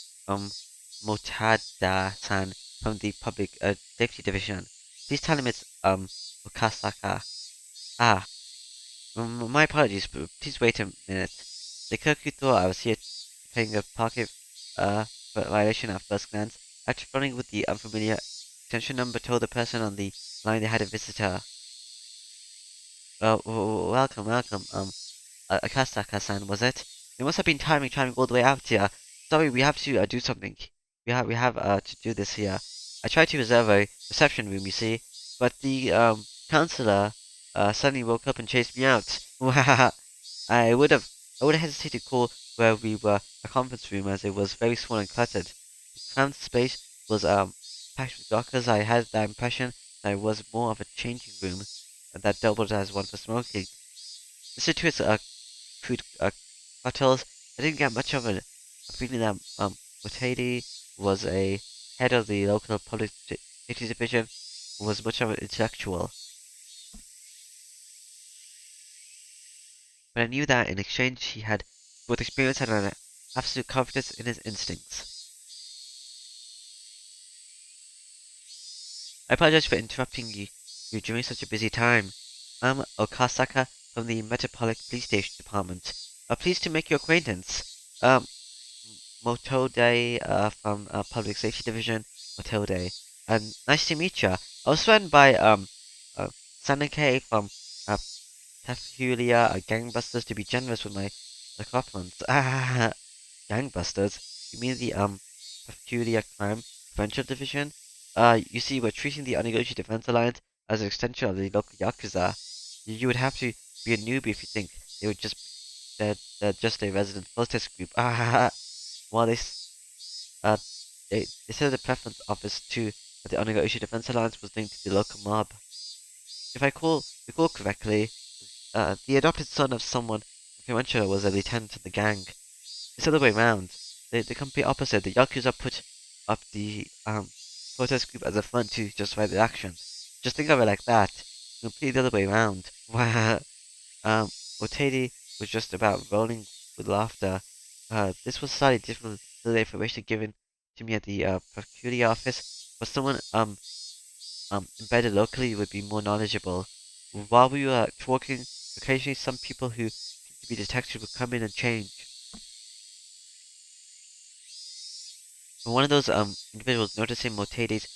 Motada-san from the Public Safety Division. Please tell him it's, Okasaka. Ah, my apologies, but please wait a minute. The clerk who thought I was here paying a pocket, violation at first glance, after phoning with the unfamiliar extension number, told the person on the line they had a visitor. Welcome, welcome, Akasaka-san, was it? It must have been timing traveling all the way out here. Sorry, we have to do something. We have to do this here. I tried to reserve a reception room, you see, but the counselor suddenly woke up and chased me out. I would have hesitated to call where we were a conference room as it was very small and cluttered. The cramped space was packed with lockers. I had the impression that it was more of a changing room that doubled as one for smoking. Listening to its crude cartels, I didn't get much of a feeling that Mutadi was a head of the local public safety division, was much of an intellectual. But I knew that in exchange he had both experience and an absolute confidence in his instincts. I apologize for interrupting you during such a busy time. I'm Okasaka from the Metropolitan Police Station Department. Pleased to make your acquaintance. Motode from Public Safety Division. Motode. Nice to meet you. I was threatened by uh, Sanake from uh, Tafulia gangbusters to be generous with my accomplishments. Gangbusters? You mean the Tafulia Crime Prevention Division? You see, we're treating the Onigoshi Defense Alliance as an extension of the local Yakuza. You would have to be a newbie if you think they would they're just a resident protest group. While uh, they said the preference office too that the Onigoshi Defense Alliance was linked to the local mob. If I recall correctly, the adopted son of someone influential was a lieutenant in the gang. It's the other way round. The complete opposite. The Yakuza put up the protest group as a front to justify their actions. Just think of it like that. Completely the other way round. um, Otedi was just about rolling with laughter. This was slightly different than the information given to me at the procurator office, but someone embedded locally would be more knowledgeable. While we were talking, occasionally some people who seemed to be detected would come in and change. When one of those individuals noticing Motede's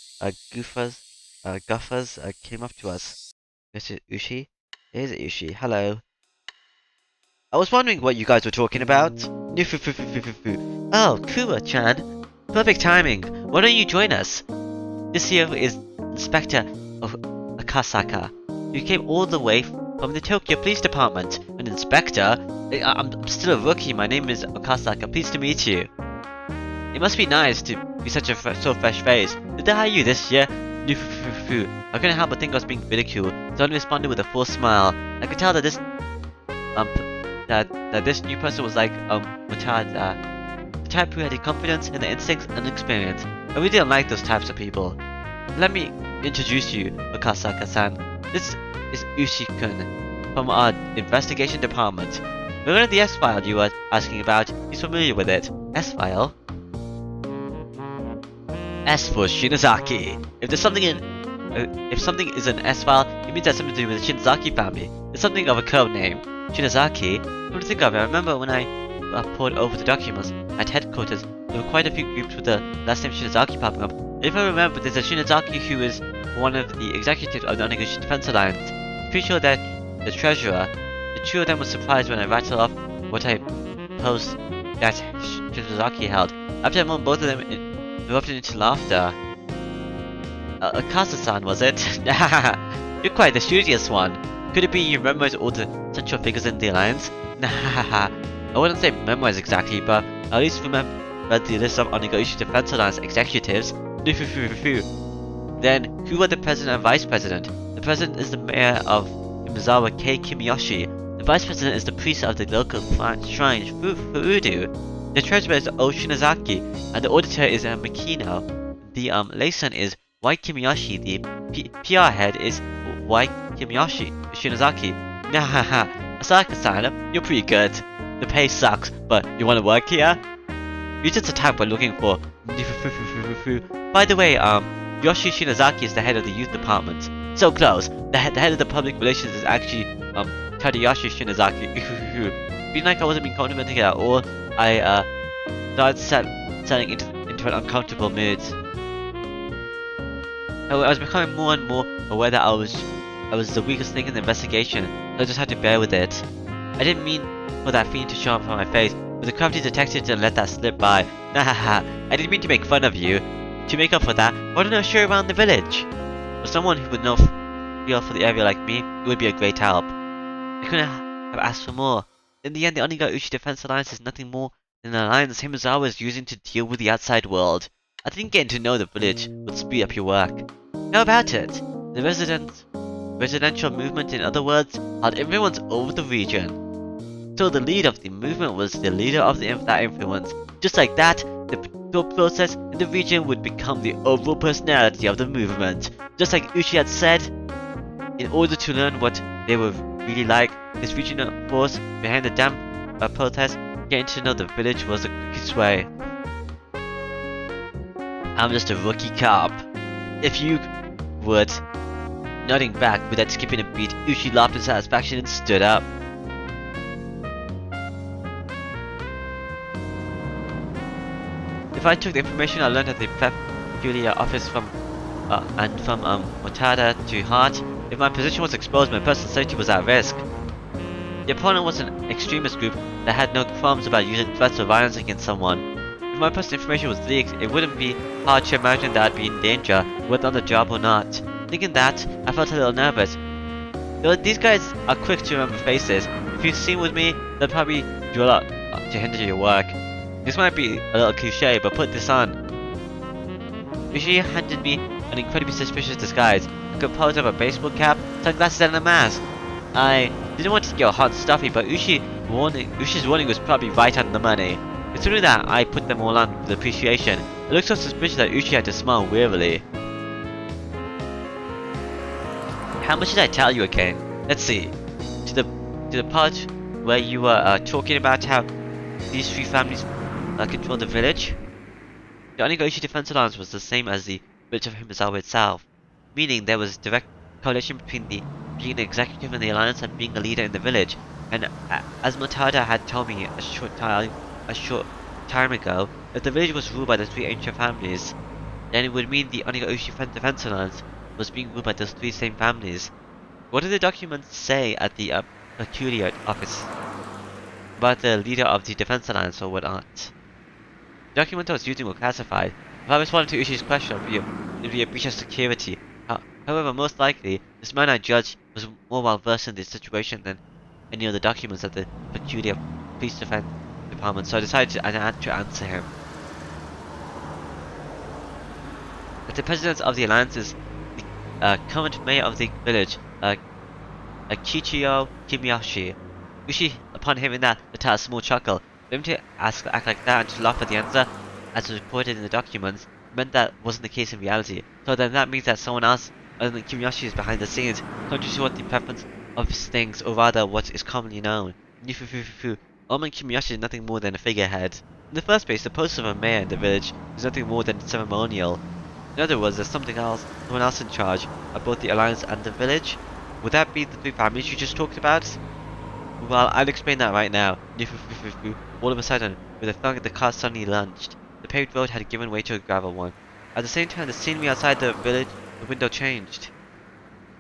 guffers came up to us. Mr. Ushi? Here's Ushi. Hello. I was wondering what you guys were talking about. Oh, Kuma-chan. Perfect timing. Why don't you join us? This here is Inspector Akasaka. You came all the way from the Tokyo Police Department. An inspector? I'm still a rookie. My name is Akasaka. Pleased to meet you. It must be nice to be such a so fresh face. Did they hire you this year? I couldn't help but think I was being ridiculed, so I responded with a full smile. I could tell that this this new person was like the type who had the confidence and the instincts and experience. I really didn't like those types of people. Let me introduce you, Akasaka-san. This is Ushi-kun from our investigation department. Regarding the S-file you were asking about, he's familiar with it. S-file? S for Shinozaki. If something is an S-file, it means that's something to do with the Shinozaki family. It's something of a code name. Shinozaki? Come to think of it, I remember when I poured over the documents at headquarters, there were quite a few groups with the last name Shinozaki popping up. If I remember, there's a Shinozaki who is one of the executives of the Higurashi Defense Alliance. I'm pretty sure that the treasurer. The two of them were surprised when I rattled off what I posed that Shinozaki held. After a moment, both of them erupted into laughter. Akasa-san, was it? You're quite the studious one. Could it be you memorized all the central figures in the alliance? I wouldn't say memorize exactly, but at least remember the list of Higurashi Defense Alliance executives. Then, who are the president and vice president? The president is the mayor of Hinamizawa K. Kimiyoshi. The vice president is the priest of the local shrine Furudu. The treasurer is O. Shinozaki, and the auditor is Makino. The liaison is Y. Kimiyoshi. The PR head is Y. Kimiyoshi Shinozaki. Asaka-san, you're pretty good. The pay sucks, but you want to work here? You're just the type we're looking for. By the way, Yoshi Shinozaki is the head of the youth department. So close. The head of the public relations is actually Tadayoshi Shinozaki. Feeling like I wasn't being complimented at all, I started setting into an uncomfortable mood. I was becoming more and more aware that I was the weakest link in the investigation, so I just had to bear with it. I didn't mean for that feeling to show up on my face, but the crafty detective didn't let that slip by. I didn't mean to make fun of you. To make up for that, why don't I show you around the village? For someone who would know feel for the area like me, it would be a great help. I couldn't have asked for more. In the end, the Higurashi Defense Alliance is nothing more than an alliance Hinamizawa is using to deal with the outside world. I think getting to know the village would speed up your work. How about it? The residential movement, in other words, had influence over the region. So the leader of the movement was the leader of that influence. Just like that, the thought process in the region would become the overall personality of the movement. Just like Ushi had said, in order to learn what they were really like, this regional force behind the damn protest, getting to know the village was the quickest way. I'm just a rookie cop. If you would. Nodding back without skipping a beat, Ushi laughed in satisfaction and stood up. If I took the information I learned at the peculiar office from Motada to heart, if my position was exposed, my personal safety was at risk. The opponent was an extremist group that had no qualms about using threats or violence against someone. If my personal information was leaked, it wouldn't be hard to imagine that I'd be in danger, whether on the job or not. Thinking that, I felt a little nervous. Though these guys are quick to remember faces, if you've seen with me, they'll probably do a lot to hinder your work. This might be a little cliche, but put this on. Ushi handed me an incredibly suspicious disguise, composed of a baseball cap, sunglasses and a mask. I didn't want to get hot and stuffy, but Ushi's warning was probably right on the money. Considering that I put them all on with appreciation, it looked so suspicious that Ushi had to smile wearily. How much did I tell you again? Let's see. To the part where you were talking about how these three families control the village? The Higurashi Defense Alliance was the same as the village of Hinamizawa itself. meaning there was direct correlation between being an executive in the alliance and being a leader in the village. And as Mutada had told me a short time ago, if the village was ruled by the three ancient families, then it would mean the Onigashima Defense Alliance was being ruled by those three same families. What did the documents say at the Peculiar office about the leader of the Defense Alliance or whatnot? The documents I was using were classified. If I responded to Ushi's question, it would be a breach of security. However, most likely, this man I judged was more well versed in this situation than any of the documents at the Peculiar Police Defense Department, so I decided to answer him. As the president of the Alliance is the current mayor of the village, Kichio Kimiyoshi. Ushi, upon hearing that, let out a small chuckle. For him to act like that and to laugh at the answer, as was reported in the documents, meant that wasn't the case in reality. So then that means that someone else other than Kimiyoshi is behind the scenes, contrary to what the preference of things, or rather what is commonly known. Omen Kimiyoshi is nothing more than a figurehead. In the first place, the post of a mayor in the village is nothing more than ceremonial. In other words, there's someone else in charge of both the alliance and the village. Would that be the three families you just talked about? Well, I'll explain that right now. All of a sudden, with a thunk, the car suddenly lunged. The paved road had given way to a gravel one. At the same time, the scenery outside the village, the window changed.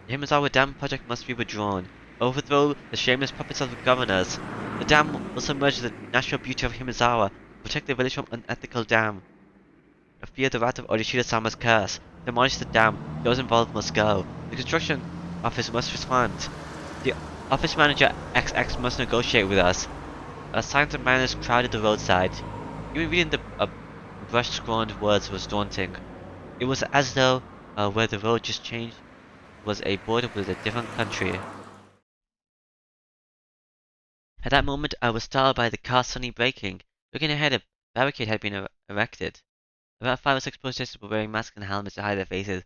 The Hinamizawa Dam project must be withdrawn. Overthrow the shameless puppets of the governors. The dam will submerge the natural beauty of Hinamizawa, protect the village from unethical dam. I fear the wrath of Orishida-sama's curse. Demolish the dam. Those involved must go. The construction office must respond. The office manager XX must negotiate with us. Signs of manners crowded the roadside. Even reading the brush-scrawled words was daunting. It was as though where the road just changed was a border with a different country. At that moment, I was startled by the car suddenly braking. Looking ahead, a barricade had been erected. About 5 or 6 protesters were wearing masks and helmets to hide their faces,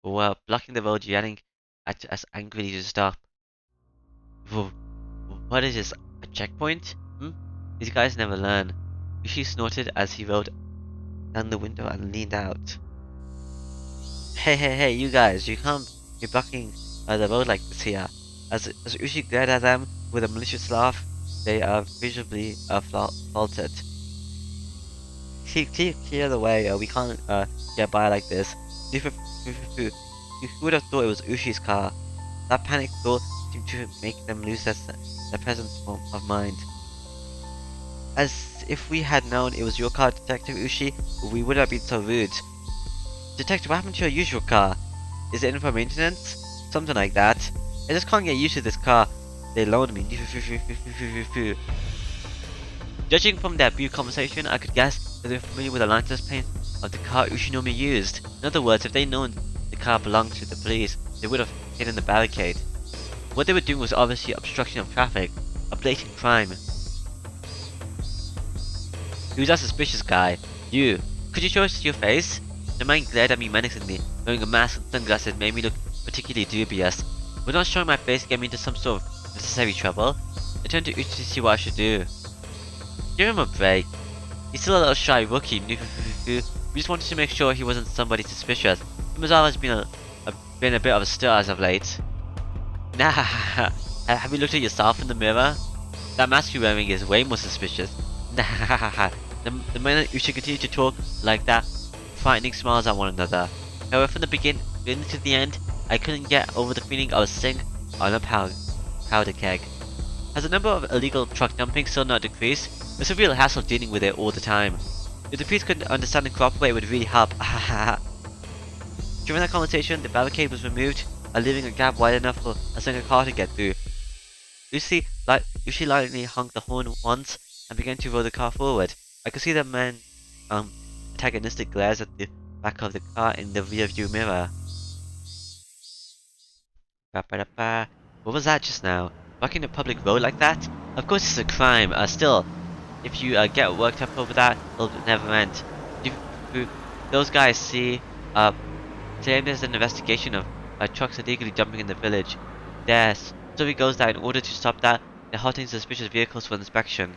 but were blocking the road, yelling at us angrily to stop. What is this, a checkpoint? These guys never learn. Ushi snorted as he rolled down the window and leaned out. Hey, you guys, you can't be blocking the road like this here. As Ushi glared at them with a malicious laugh, they visibly faltered. Clear the way, we can't get by like this. You would have thought it was Ushi's car. That panicked thought seemed to make them lose their presence of mind. As if we had known it was your car, Detective Ushi, we would have been so rude. Detective, what happened to your usual car? Is it in for maintenance? Something like that. I just can't get used to this car they loaned me. Judging from their brief conversation, I could guess that they were familiar with the license plate of the car Ushi normally used. In other words, if they'd known the car belonged to the police, they would have hidden the barricade. What they were doing was obviously obstruction of traffic, a blatant crime. Who's that suspicious guy? You. Could you show us your face? The man glared at me menacingly. Wearing a mask and sunglasses made me look particularly dubious. Would not showing my face get me into some sort of necessary trouble? I turned to Uchi to see what I should do. Give him a break. He's still a little shy rookie. We just wanted to make sure he wasn't somebody suspicious. Himazawa has been a bit of a stir as of late. Nah, have you looked at yourself in the mirror? That mask you're wearing is way more suspicious. Nah, the minute you should continue to talk like that, frightening smiles at one another. However, from the beginning to the end, I couldn't get over the feeling I was sitting on a powder keg. Has the number of illegal truck dumping still not decreased? It's a real hassle dealing with it all the time. If the police could understand and cooperate, it would really help. During that conversation, the barricade was removed, leaving a gap wide enough for a single car to get through. Ushi lightly honked the horn once and began to roll the car forward. I could see the man antagonistic glares at the back of the car in the rear-view mirror. What was that just now? Blocking a public road like that? Of course it's a crime. Still, if you get worked up over that, it'll never end. Those guys see, claim there's an investigation of trucks illegally dumping in the village. Yes, so it goes that in order to stop that, they're halting suspicious vehicles for inspection.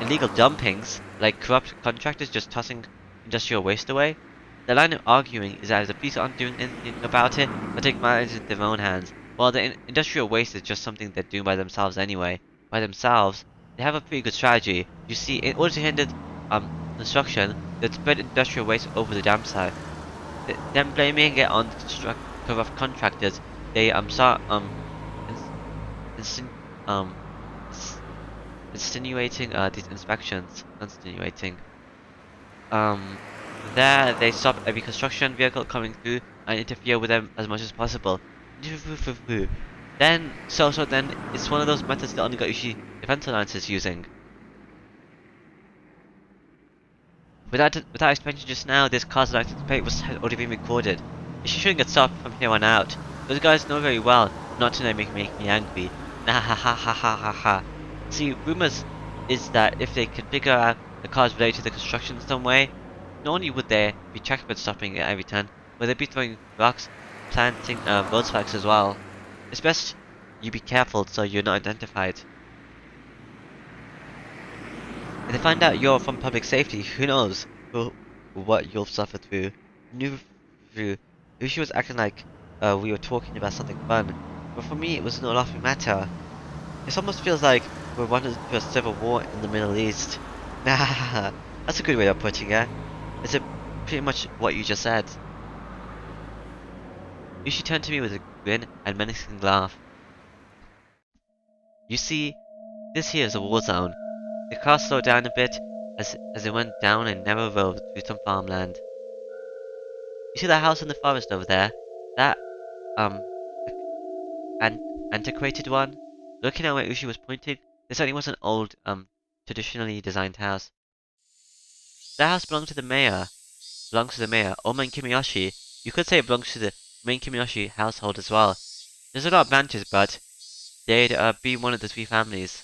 Illegal dumpings? Like corrupt contractors just tossing industrial waste away? The line of arguing is that if the police aren't doing anything about it, they'll take matters into their own hands. While the industrial waste is just something they're doing by themselves anyway. By themselves, they have a pretty good strategy. You see, in order to hinder construction, they'd spread industrial waste over the dam site. Then blaming it on corrupt contractors, they start ins- insin ins- insinuating these inspections, insinuating um there they stop every construction vehicle coming through and interfere with them as much as possible. Then it's one of those methods that Higurashi Defense Alliance is using. Without explaining just now, this car's license plate has already been recorded. It shouldn't get stopped from here on out. Those guys know very well not to make me angry. Nah ha ha ha ha ha ha. See, rumors is that if they can figure out the car's related to the construction in some way, not only would they be checkpoint stopping at every turn, but they'd be throwing rocks, planting road spikes as well. It's best you be careful so you're not identified. If they find out you're from public safety, who knows what you'll suffer through. New through. She was acting like we were talking about something fun, but for me it was no laughing matter. It almost feels like we're running into a civil war in the Middle East. Nah, that's a good way of putting it. Is it pretty much what you just said? Yushi turned to me with a grin and menacing laugh. You see, this here is a war zone. The car slowed down a bit as it went down a narrow road through some farmland. You see that house in the forest over there? That, um, an antiquated one? Looking at where Ushi was pointing, this certainly was an old, traditionally designed house. That house belonged to the mayor. Belongs to the mayor, Omen Kimiyoshi. You could say it belongs to the main Kimiyoshi household as well. There's a lot of branches, but they'd, be one of the three families.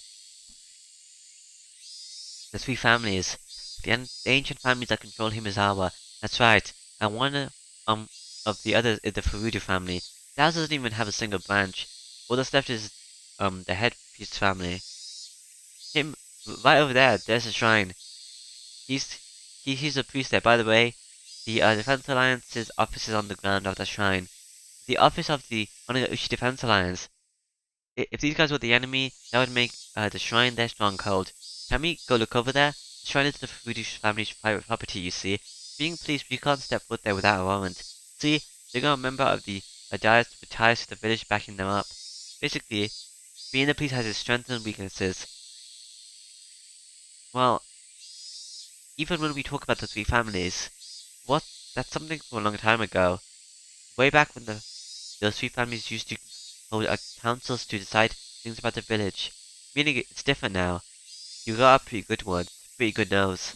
The three families. The ancient families that control Hinamizawa. That's right. And one of the others is the Furudu family. The house doesn't even have a single branch. All that's left is the head priest's family. Him right over there, there's a shrine. He's he's a priest there. By the way, the Defense Alliance's office is on the ground of the shrine. The office of the Onigashima Defense Alliance. If these guys were the enemy, that would make the shrine their stronghold. Can we go look over there? The shrine is the Furudu family's private property, you see. Being police, we can't step foot there without a warrant. See, they got a member of the Adias with ties to the village backing them up. Basically, being the police has its strengths and weaknesses. Well, even when we talk about the three families, what? That's something from a long time ago. Way back when those three families used to hold councils to decide things about the village. Meaning it's different now. You got a pretty good one. Pretty good nose.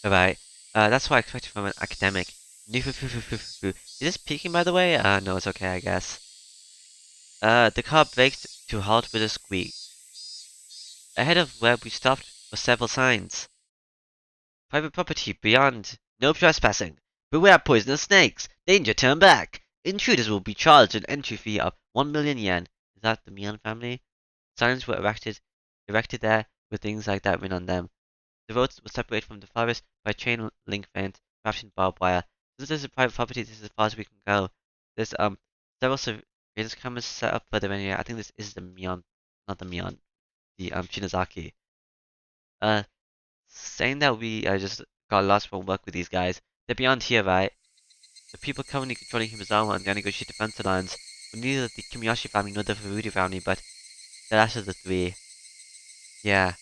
Alright. That's what I expected from an academic. Is this peaking by the way? No, it's okay, I guess. The car braked to halt with a squeak. Ahead of where we stopped were several signs. Private property beyond. No trespassing. Beware poisonous snakes. Danger, turn back. Intruders will be charged an entry fee of 1 million yen. Is that the Mian family? Signs were erected there with things like that written on them. The roads were separated from the forest by chain link fence wrapped in barbed wire. Since this is private property, this is as far as we can go. There's several surveillance cameras set up further in here. I think this is the Mian, not the Mian, the Shinozaki. Uh, saying that we just got lost from work with these guys. They're beyond here, right? The people currently controlling Himazawa and the Onigoshi Defense Alliance were neither the Kimiyoshi family nor the Furudu family, but the last of the three. Yeah.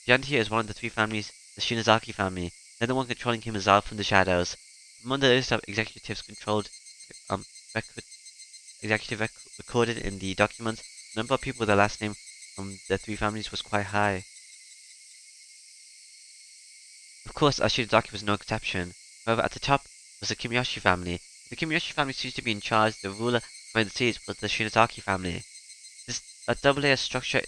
Beyond here is one of the three families, the Shinozaki family. They're the one controlling Himazawa from the shadows. Among the list of executives controlled, um, record, recorded in the documents, the number of people with the last name from the three families was quite high. Of course, Shinozaki was no exception. However, at the top was the Kimiyoshi family. The Kimiyoshi family seems to be in charge. The ruler behind the seas was the Shinozaki family. This double-layer structure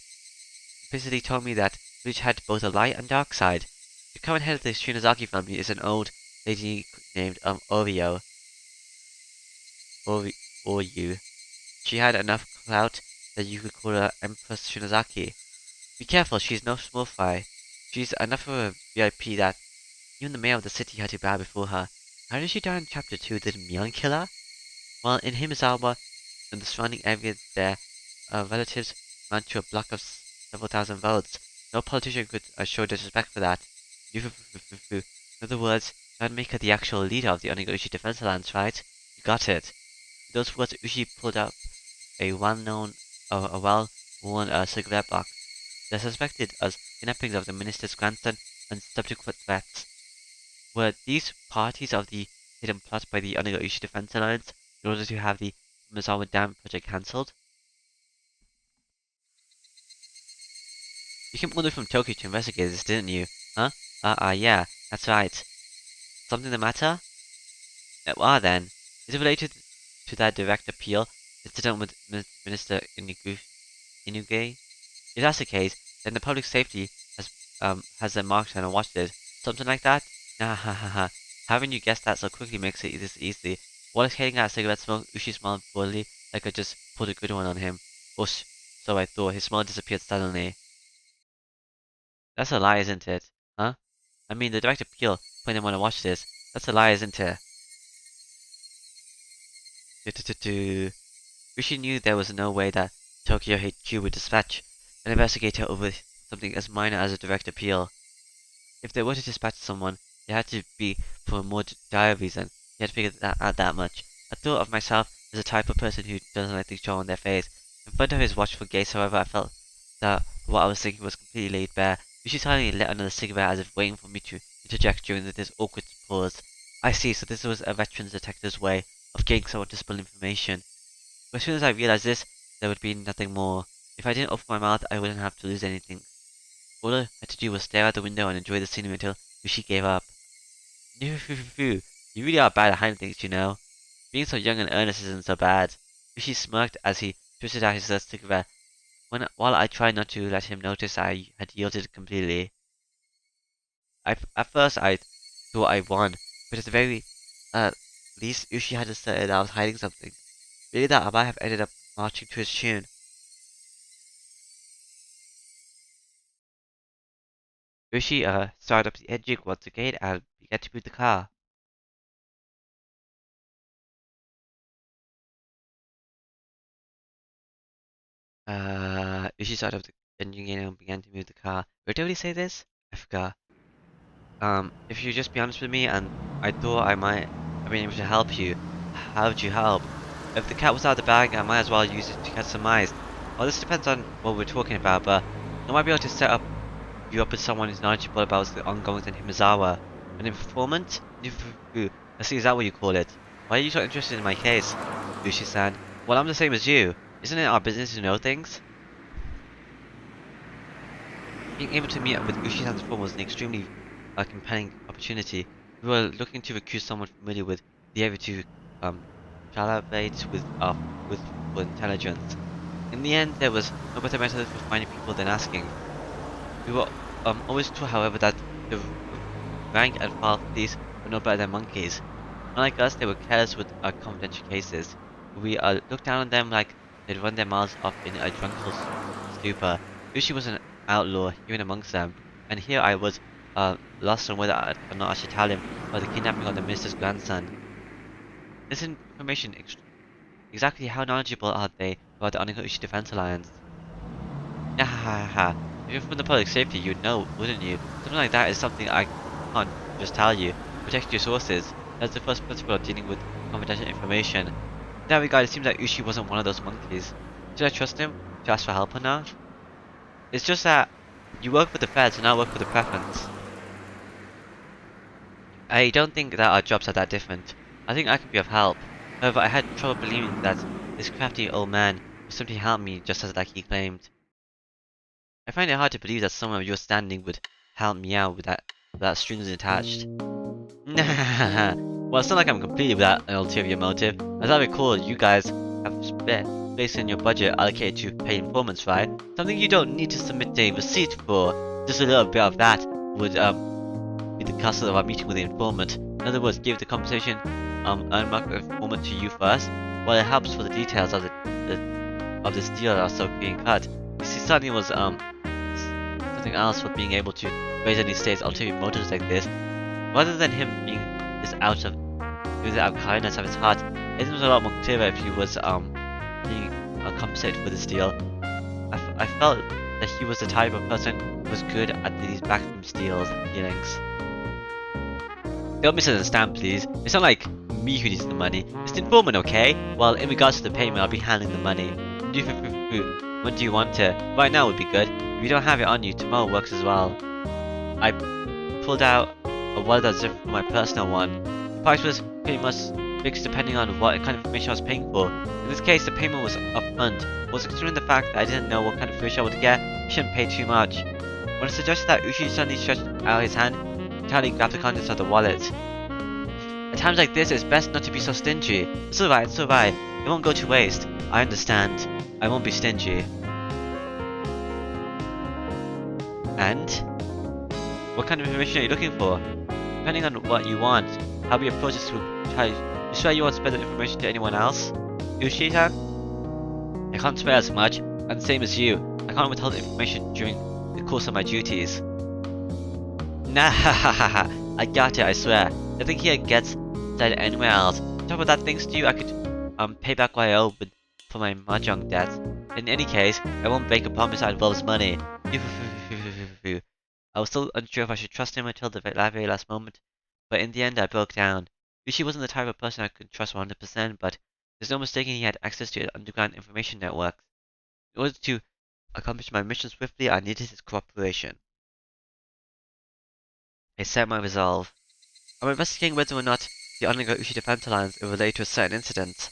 implicitly told me that village had both a light and dark side. The current head of the Shinozaki family is an old lady named Oryu. She had enough clout that you could call her Empress Shinozaki. Be careful, she's no small fry. She's enough of a VIP that even the mayor of the city had to bow before her. How did she die in chapter 2? Did Mion kill her? Well, in Hinamizawa and the surrounding area, their relatives amount to a block of several thousand votes. No politician could show disrespect for that. In other words, try to make her the actual leader of the Onigashima Defense Alliance, right? You got it. With those words, Ushi pulled up a well-worn cigarette box. They're suspected as kidnappings of the minister's grandson and subsequent threats. Were these parties of the hidden plot by the Onigashima Defense Alliance in order to have the Himatsubushi Dam project cancelled? You came all the way from Tokyo to investigate this, didn't you? Huh? Yeah, that's right. Something the matter? Well then, is it related to that direct appeal incident with Minister Inuge? If that's the case, then the public safety has their marks on a watch list. Something like that? Nah, ha ha ha. Having you guessed that so quickly makes it this easy. While exhaling out cigarette smoke, Ushi smiled broadly, like I just pulled a good one on him. Whoosh. So I thought. His smile disappeared suddenly. That's a lie, isn't it? Huh? I mean, the direct appeal, putting them on a watch list. That's a lie, isn't it? Ushi knew there was no way that Tokyo HQ would dispatch an investigator over something as minor as a direct appeal. If they were to dispatch someone, it had to be for a more dire reason. He had figured that out that much. I thought of myself as the type of person who doesn't let things show on their face. In front of his watchful gaze, however, I felt that what I was thinking was completely laid bare. Ushi silently lit another cigarette as if waiting for me to interject during this awkward pause. I see, so this was a veteran detective's way of getting someone to spill information. But as soon as I realized this, there would be nothing more. If I didn't open my mouth, I wouldn't have to lose anything. All I had to do was stare out the window and enjoy the scenery until Ushi gave up. You really are bad at hiding things, you know. Being so young and earnest isn't so bad. Ushi smirked as he twisted out his cigarette, while I tried not to let him notice I had yielded completely. At first I thought I won, but at the very least Ushi had asserted I was hiding something. Really that I might have ended up marching to his tune. Ushi started up the engine once again and began to move the car. Ushi started up the engine again and began to move the car. Where did he say this? I forgot. If you just be honest with me, and I thought I might have been able to help you. How would you help? If the cat was out of the bag, I might as well use it to catch some mice. Well, this depends on what we're talking about, but I might be able to set you up with someone who's knowledgeable about the ongoings in Hinamizawa. An informant? I see, is that what you call it? Why are you so interested in my case? Ushi-san. Well, I'm the same as you. Isn't it our business to know things? Being able to meet up with Ushi-san's form was an extremely compelling opportunity. We were looking to recruit someone familiar with the area to collaborate with for intelligence. In the end, there was no better method for finding people than asking. We were always told, however, that the rank and file police were no better than monkeys. Unlike us, they were careless with our confidential cases. We looked down on them like they'd run their mouths off in a drunken stupor. Ushi was an outlaw, even amongst them, and here I was lost on whether or not I should tell him about the kidnapping of the minister's grandson. This information, exactly how knowledgeable are they about the Onigashima Defense Alliance? If you're from the public safety, you'd know, wouldn't you? Something like that is something I can't just tell you. Protect your sources. That's the first principle of dealing with confidential information. In that regard, it seems like Ushi wasn't one of those monkeys. Should I trust him to ask for help or not? It's just that you work for the feds and I work for the preference. I don't think that our jobs are that different. I think I can be of help. However, I had trouble believing that this crafty old man would simply help me just as like he claimed. I find it hard to believe that someone of your standing would help me out without strings attached. Well, it's not like I'm completely without an ulterior motive. As I recall, you guys have space in your budget allocated to pay informants, right? Something you don't need to submit a receipt for. Just a little bit of that would be the cost of our meeting with the informant. In other words, give the compensation unmarked informant to you first, while it helps for the details of the of this deal are still being cut. You see, Sunny was something else for being able to raise any state's ulterior motives like this. Rather than him being this out of kindness of his heart, it was a lot more clearer if he was being compensated for this deal. I felt that he was the type of person who was good at these backroom steals and dealings. Don't misunderstand, please. It's not like me who needs the money. It's the informant, okay? Well, in regards to the payment, I'll be handling the money. When do you want it? Right now would be good. If you don't have it on you, tomorrow works as well. I pulled out a wallet that's different from my personal one. The price was pretty much fixed depending on what kind of information I was paying for. In this case, the payment was upfront. Also, considering the fact that I didn't know what kind of information I would get, I shouldn't pay too much. When I suggested that, Ushi suddenly stretched out his hand and entirely grabbed the contents of the wallet. At times like this, it's best not to be so stingy. It's alright, it's alright. It won't go to waste. I understand. I won't be stingy. And? What kind of information are you looking for? Depending on what you want, how we approach this will try. You swear you won't spread the information to anyone else? Ushi-san? I can't swear as much, and the same as you. I can't withhold information during the course of my duties. Nah, ha ha ha ha. I got it, I swear. Nothing here gets said anywhere else. On top of that, thanks to you, I could pay back what I owe for my mahjong debt. In any case, I won't break a promise that involves money. I was still unsure if I should trust him until the very last moment, but in the end I broke down. Ushi wasn't the type of person I could trust 100%, but there's no mistaking he had access to an underground information network. In order to accomplish my mission swiftly, I needed his cooperation. I set my resolve. I'm investigating whether or not the Higurashi Defense Alliance is related to a certain incident.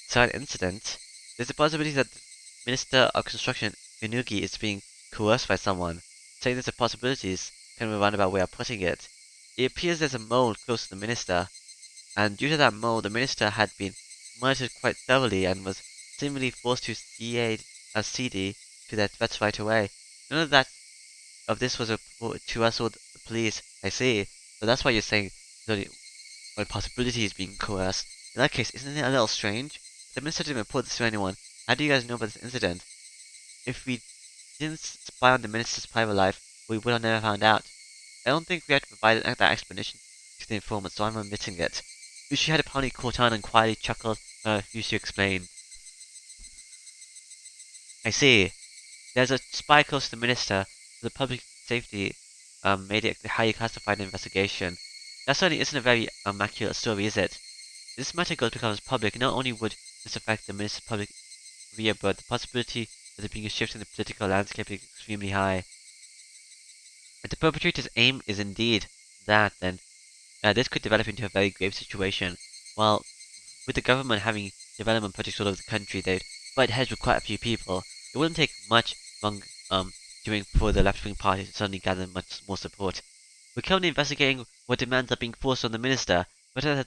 Certain incident? There's a possibility that the Minister of Construction, Inugi, is being coerced by someone. Saying there's a possibility is kind of a roundabout way of putting it. It appears there's a mole close to the minister, and due to that mole, the minister had been monitored quite thoroughly and was seemingly forced to cede to their threats right away. None of this was reported to us or the police. I see. So that's why you're saying there's only one possibility is being coerced. In that case, isn't it a little strange? If the minister didn't report this to anyone, how do you guys know about this incident? If we didn't spy on the minister's private life, we would have never found out. I don't think we had to provide that explanation to the informant, so I'm omitting it. Ushi had apparently caught on and quietly chuckled when I refused to explain. I see. There's a spy close to the minister, so the public safety made it a highly classified investigation. That certainly isn't a very accurate story, is it? If this matter becomes public, not only would this affect the minister's public career, but the possibility of there being a shift in the political landscape is extremely high. If the perpetrator's aim is indeed that, then this could develop into a very grave situation. While with the government having development projects all over the country, they'd butt heads with quite a few people. It wouldn't take much long for the left-wing party to suddenly gather much more support. We're currently investigating what demands are being forced on the minister, but at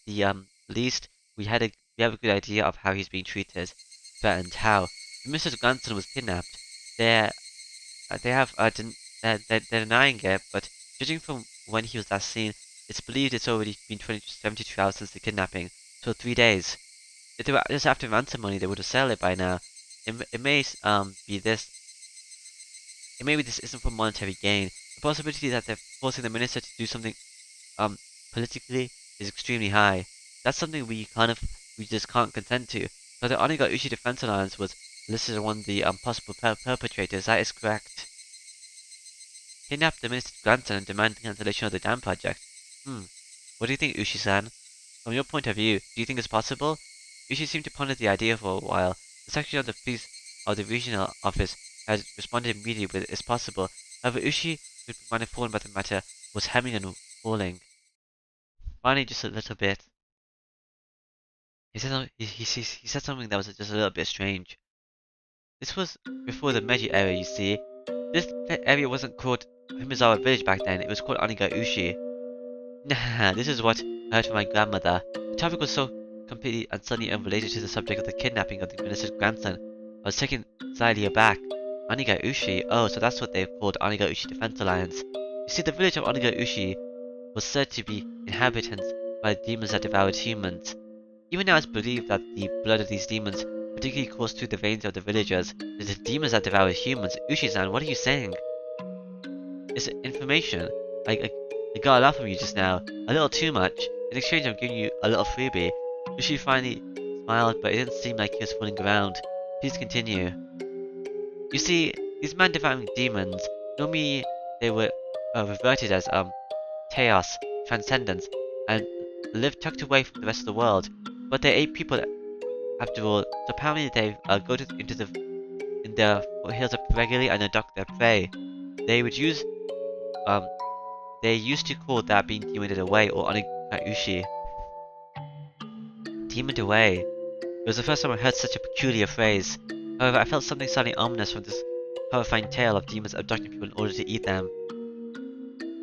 the least, we have a good idea of how he's being treated, threatened, how. The minister's grandson was kidnapped. They're denying it, but judging from when he was last seen, it's believed it's already been 72 hours since the kidnapping, so 3 days. If they were just after ransom money, they would have settled it by now. It may be this. It may be this isn't for monetary gain. The possibility that they're forcing the minister to do something politically is extremely high. That's something we just can't consent to. So the Higurashi Defense Alliance was listed as one of the possible perpetrators. That is correct. Kidnap the minister's grandson and demand cancellation of the dam project. What do you think, Ushi-san? From your point of view, do you think it's possible? Ushi seemed to ponder the idea for a while. The section of the police of the regional office has responded immediately with it's possible. However, Ushi, who had been informed about the matter, was hemming and hawing. Finally, just a little bit. He said something that was just a little bit strange. This was before the Meiji era, you see. This area wasn't called Hinamizawa village back then, it was called Higurashi. Nah, this is what I heard from my grandmother. The topic was so completely and suddenly unrelated to the subject of the kidnapping of the minister's grandson. I was taken slightly aback. Higurashi? Oh, so that's what they called Higurashi Defense Alliance. You see, the village of Higurashi was said to be inhabited by demons that devoured humans. Even now it's believed that the blood of these demons particularly coursed through the veins of the villagers. There's the demons that devour humans. Ushi-san, what are you saying? It's information. I got a lot from you just now. A little too much. In exchange, I'm giving you a little freebie. Ushi finally smiled, but it didn't seem like he was fooling around. Please continue. You see, these man-devouring demons, normally they were reverted as chaos, transcendence, and lived tucked away from the rest of the world. But they ate people after all, so apparently they go into in the hills regularly and abduct their prey. They would use um they used to call that being demoned away or onigaushi. Demoned away. It was the first time I heard such a peculiar phrase. However, I felt something slightly ominous from this horrifying tale of demons abducting people in order to eat them.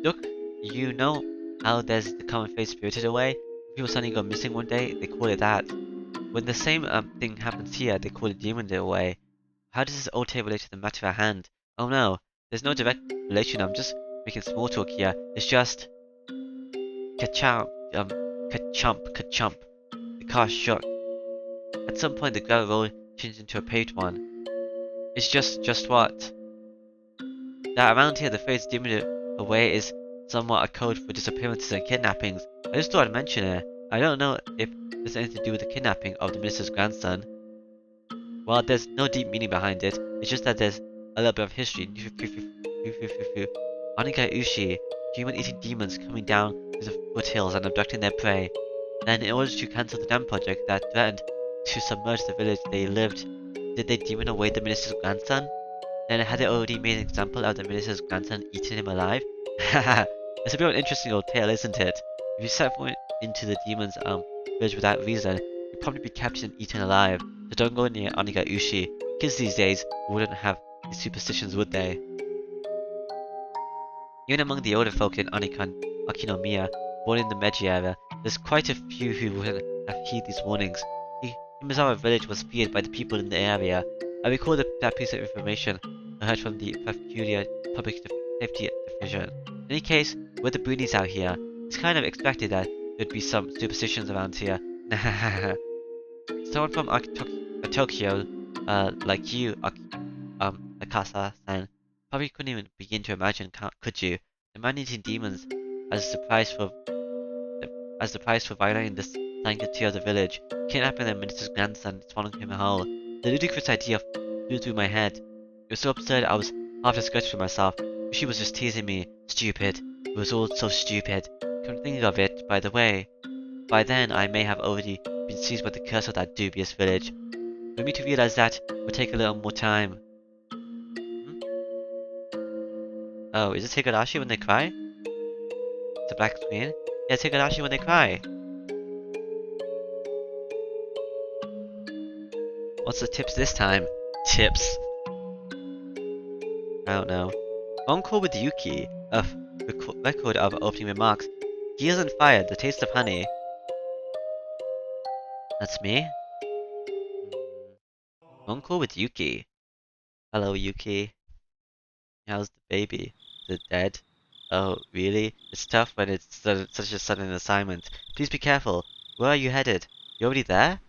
Look, you know how there's the common phrase spirited away? When people suddenly go missing one day, they call it that. When the same thing happens here, they call it demoned away. How does this old tale relate to the matter at hand? Oh no, there's no direct relation, I'm just making small talk here. It's just... Ka-chomp, ka-chomp. The car shook. At some point, the gravel road changed into a paved one. It's just what? That around here, the phrase demoned away is somewhat a code for disappearances and kidnappings. I just thought I'd mention it. I don't know if there's anything to do with the kidnapping of the minister's grandson. Well, there's no deep meaning behind it. It's just that there's a little bit of history. Onigaushi, human-eating demons coming down to the foothills and abducting their prey. Then, in order to cancel the dam project that threatened to submerge the village they lived, did they demon away the minister's grandson? Then, had they already made an example of the minister's grandson eating him alive? Haha, it's a bit of an interesting old tale, isn't it? If you set foot into the demon's village without reason, you'd probably be captured and eaten alive. So don't go near onigaushi. Kids these days wouldn't have these superstitions, would they? Even among the older folk in Okinomiya, born in the Meiji era, there's quite a few who wouldn't have heeded these warnings. The Hinamizawa village was feared by the people in the area. I recall that piece of information I heard from the peculiar public safety division. In any case, we're the boonies out here. It's kind of expected that there'd be some superstitions around here. Someone from Tokyo, like you, Akasa-san, probably couldn't even begin to imagine, could you? The man-eating demons as the price for violating the sanctity of the village, kidnapping the minister's grandson, and swallowing him whole. The ludicrous idea flew through my head. It was so absurd I was half disgusted with myself. She was just teasing me. Stupid. It was all so stupid. Come to think of it, by the way, by then I may have already been seized by the curse of that dubious village. For me to realize that would take a little more time. Oh, is it Higurashi when they cry? It's a black screen? Yeah, it's Higurashi when they cry. What's the tips this time? Tips. I don't know. Encore with Yuki. A record of opening remarks. Gears on fire, the taste of honey. That's me? Encore with Yuki. Hello, Yuki. How's the baby? Is it dead? Oh, really? It's tough when it's such a sudden assignment. Please be careful. Where are you headed? You already there?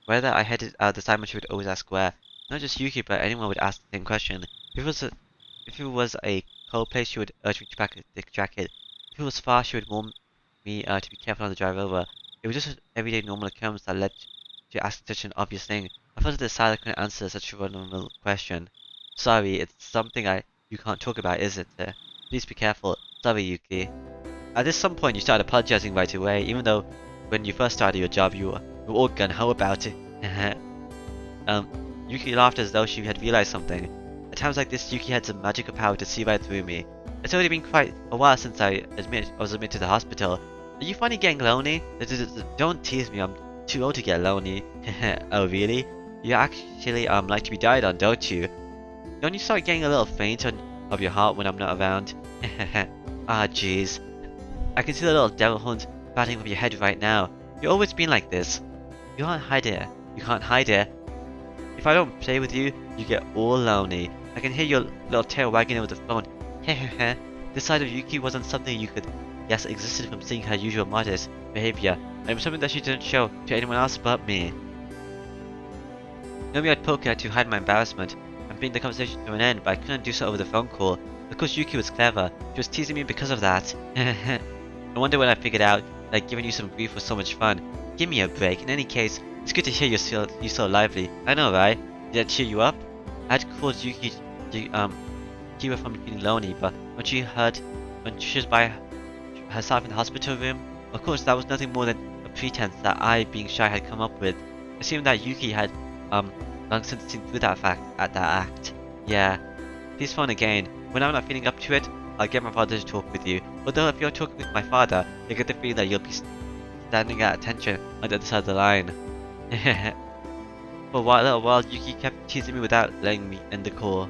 Whether I headed out the assignment, she would always ask where. Not just Yuki, but anyone would ask the same question. If it was a cold place, she would urge me to pack a thick jacket. If it was far, she would warn me to be careful on the drive over. It was just an everyday normal occurrence that led to asking such an obvious thing. I felt that I couldn't answer such a normal question. Sorry, it's something you can't talk about, isn't it? Please be careful. Sorry, Yuki. At some point, you started apologizing right away, even though when you first started your job, you were all gung-ho about it. Yuki laughed as though she had realized something. At times like this, Yuki had some magical power to see right through me. It's already been quite a while since I was admitted to the hospital. Are you finally getting lonely? Don't tease me, I'm too old to get lonely. Oh really? You actually like to be died on, don't you? Don't you start getting a little faint of your heart when I'm not around? Ah jeez. I can see the little devil horns batting over your head right now. You've always been like this. You can't hide it. You can't hide it. If I don't play with you, you get all lonely. I can hear your little tail wagging over the phone. Hehehe. This side of Yuki wasn't something you could guess existed from seeing her usual modest behavior, and it was something that she didn't show to anyone else but me. Normally I'd poke her to hide my embarrassment and bring the conversation to an end, but I couldn't do so over the phone call. Of course Yuki was clever. She was teasing me because of that. I wonder when I figured out that giving you some grief was so much fun. Give me a break. In any case, it's good to hear you're so lively. I know, right? Did that cheer you up? I had called Yuki to keep her from feeling lonely, but when she was by herself in the hospital room, of course that was nothing more than a pretense that I, being shy, had come up with. Assuming that Yuki had long since seen through that act. Yeah. Please phone again. When I'm not feeling up to it, I'll get my father to talk with you. Although if you're talking with my father, I get the feeling that you'll be standing at attention on the other side of the line. For a little while, Yuki kept teasing me without letting me end the call.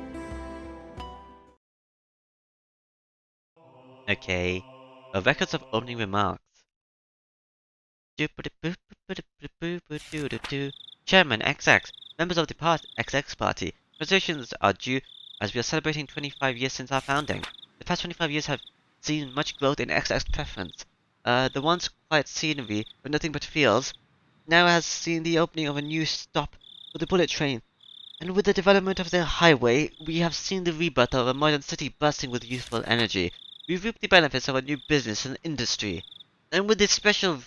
Okay. Records of opening remarks. Chairman XX, members of the XX Party, congratulations are due as we are celebrating 25 years since our founding. The past 25 years have seen much growth in XX preference. The once quiet scenery with nothing but fields now has seen the opening of a new stop for the bullet train, and with the development of the highway, we have seen the rebirth of a modern city bursting with youthful energy. We reap the benefits of a new business and industry, and with this special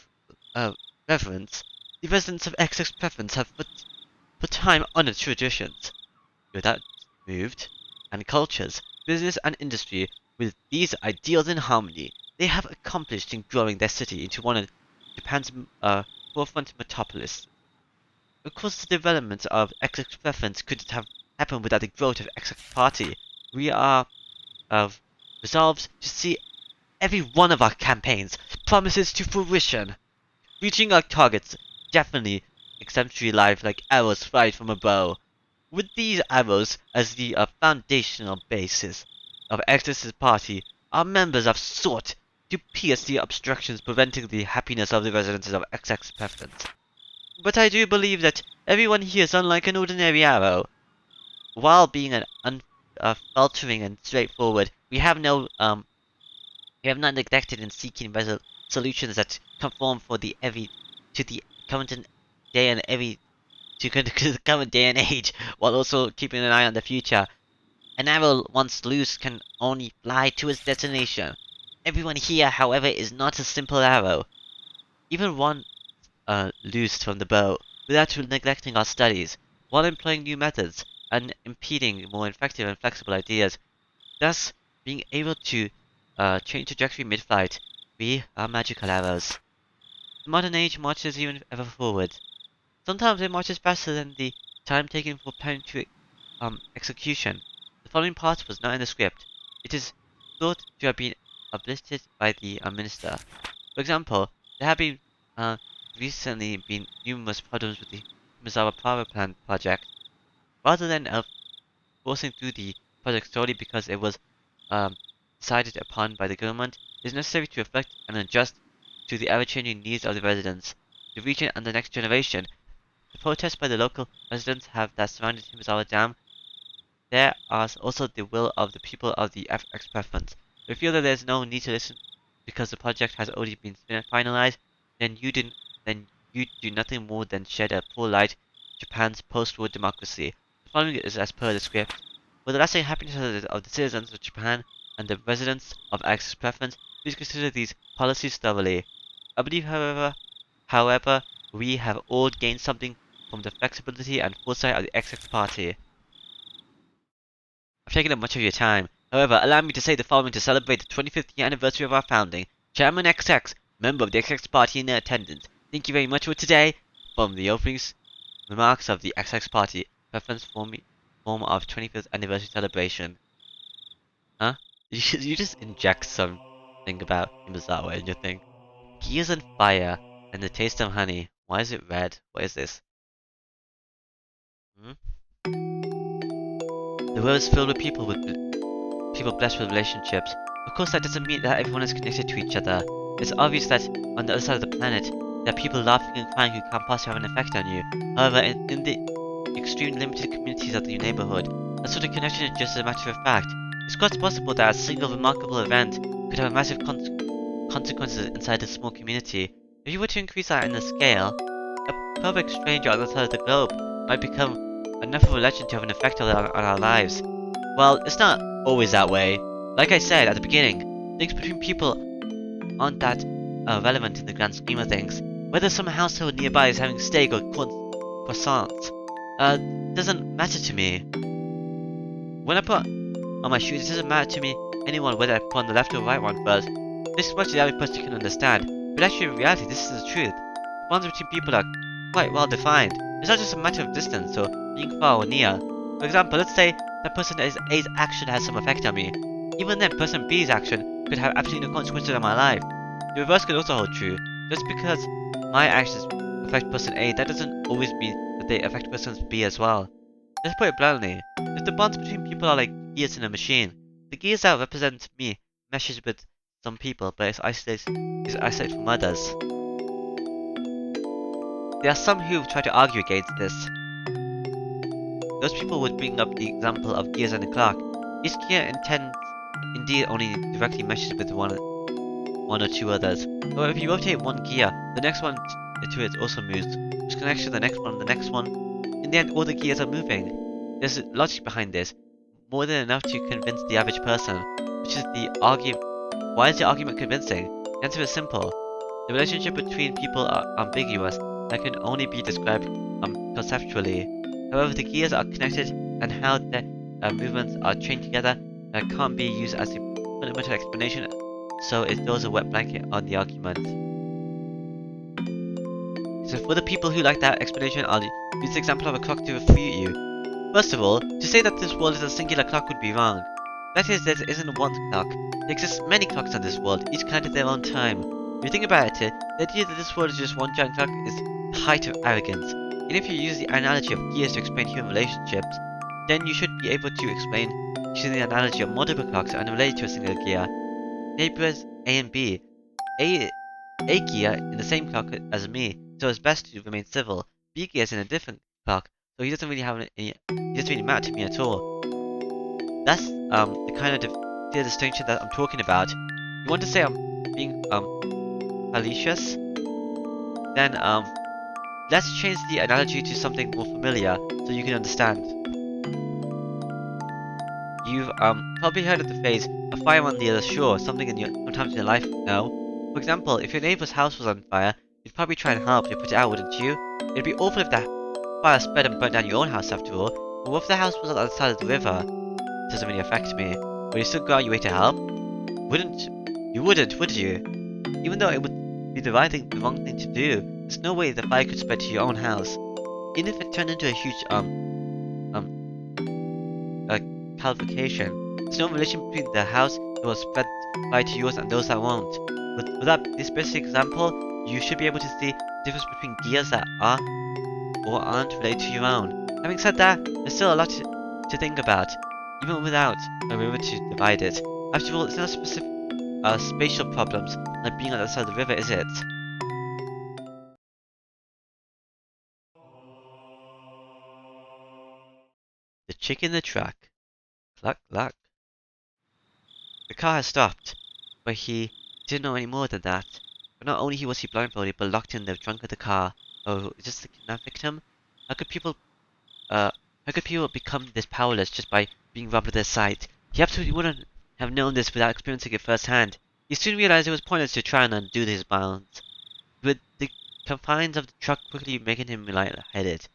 reverence, the residents of XX Preference have put time-honored traditions, without moved, and cultures, business and industry. With these ideals in harmony, they have accomplished in growing their city into one of Japan's forefront metropolis. Of course, the development of XX Preference couldn't have happened without the growth of XX Party. We are resolved to see every one of our campaigns promises to fruition. Reaching our targets definitely exemplary life like arrows fired from a bow. With these arrows as the foundational basis of XX's party, our members have sought to pierce the obstructions preventing the happiness of the residents of XX Preference. But I do believe that everyone here is unlike an ordinary arrow. While being an unfaltering and straightforward, we have not neglected in seeking solutions that conform to the current day and the current day and age, while also keeping an eye on the future. An arrow once loose can only fly to its destination. Everyone here, however, is not a simple arrow. Even one loosed from the bow, without neglecting our studies, while employing new methods and impeding more effective and flexible ideas, thus being able to change trajectory mid-flight. We are magical arrows. The modern age marches even ever forward. Sometimes it marches faster than the time taken for planning to execution. The following part was not in the script. It is thought to have been obliterated by the minister. For example, there have been recently been numerous problems with the Hinamizawa power plant project. Rather than forcing through the project solely because it was decided upon by the government, it is necessary to reflect and adjust to the ever-changing needs of the residents, the region and the next generation. The protests by the local residents that surrounded Hinamizawa Dam, there are also the will of the people of the FX Preference. We feel that there is no need to listen because the project has already been finalized, then you do nothing more than shed a poor light on Japan's post-war democracy. The following is as per the script. For the lasting happiness of the citizens of Japan and the residents of Axis Preference, please consider these policies thoroughly. I believe, however, we have all gained something from the flexibility and foresight of the XX Party. I've taken up much of your time. However, allow me to say the following to celebrate the 25th year anniversary of our founding. Chairman XX, member of the XX Party in attendance. Thank you very much for today. From the opening remarks of the XX Party, reference form of 25th anniversary celebration. Huh? You just inject something about Himazawa in your thing. Gears and fire, and the taste of honey. Why is it red? What is this? Hmm? The world is filled with people blessed with relationships. Of course, that doesn't mean that everyone is connected to each other. It's obvious that on the other side of the planet, there are people laughing and crying who can't possibly have an effect on you. However, in the extreme limited communities of your neighborhood, that sort of connection is just a matter of fact. It's quite possible that a single remarkable event could have massive consequences inside a small community. If you were to increase that in the scale, a perfect stranger on the other side of the globe might become enough of a legend to have an effect on our lives. Well, it's not always that way. Like I said at the beginning, things between people aren't that relevant in the grand scheme of things. Whether some household nearby is having steak or croissants, doesn't matter to me. When I put on my shoes, it doesn't matter to me anyone whether I put on the left or right one first. This is much the average person can understand, but actually in reality this is the truth. The bonds between people are quite well defined. It's not just a matter of distance or being far or near. For example, let's say that person A's action has some effect on me. Even then, person B's action could have absolutely no consequences on my life. The reverse could also hold true. Just because my actions affect person A, that doesn't always mean that they affect person B as well. Let's put it bluntly, if the bonds between people are like gears in a machine, the gears that represent me meshes with some people, but is isolated from others. There are some who try to argue against this. Those people would bring up the example of gears and a clock. Each gear indeed only directly meshes with one or two others. However, if you rotate one gear, the next one to it also moves, which connects to the next one. In the end, all the gears are moving. There's logic behind this, more than enough to convince the average person, which is the argument. Why is the argument convincing? The answer is simple. The relationship between people are ambiguous and can only be described conceptually. However, the gears are connected and how their movements are chained together can't be used as a fundamental explanation, so it throws a wet blanket on the argument. So for the people who like that explanation, I'll use the example of a clock to refute you. First of all, to say that this world is a singular clock would be wrong. That is, there isn't one clock. There exist many clocks on this world, each connected their own time. If you think about it, the idea that this world is just one giant clock is the height of arrogance. And if you use the analogy of gears to explain human relationships, then you should be able to explain using the analogy of multiple clocks unrelated to a single gear. Neighbors A and B. A gear in the same clock as me, so it's best to remain civil. B gear is in a different clock, so he doesn't really matter to me at all. That's the kind of clear distinction that I'm talking about. You want to say I'm being malicious? Then let's change the analogy to something more familiar so you can understand. You've probably heard of the phrase "a fire on the other shore," sometimes in your life, no? For example, if your neighbor's house was on fire, you'd probably try and help to put it out, wouldn't you? It'd be awful if that fire spread and burnt down your own house after all. But what if the house was on the other side of the river? It doesn't really affect me. Would you still go out your way to help? You wouldn't, would you? Even though it would be the wrong thing to do, there's no way the fire could spread to your own house. Even if it turned into a huge calcification, there's no relation between the house that will spread fire to yours and those that won't. Without this basic example, you should be able to see the difference between gears that are or aren't related to your own. Having said that, there's still a lot to think about, even without a river to divide it. After all, it's not specific spatial problems like being on the other side of the river, is it? The chick in the truck. Cluck, cluck. The car has stopped, but he didn't know any more than that. But not only was he blindfolded, but locked in the trunk of the car. Oh, is this the kidnap victim? How could people become this powerless just by being robbed of their sight? He absolutely wouldn't have known this without experiencing it firsthand. He soon realized it was pointless to try and undo his bounds, with the confines of the truck quickly making him light-headed.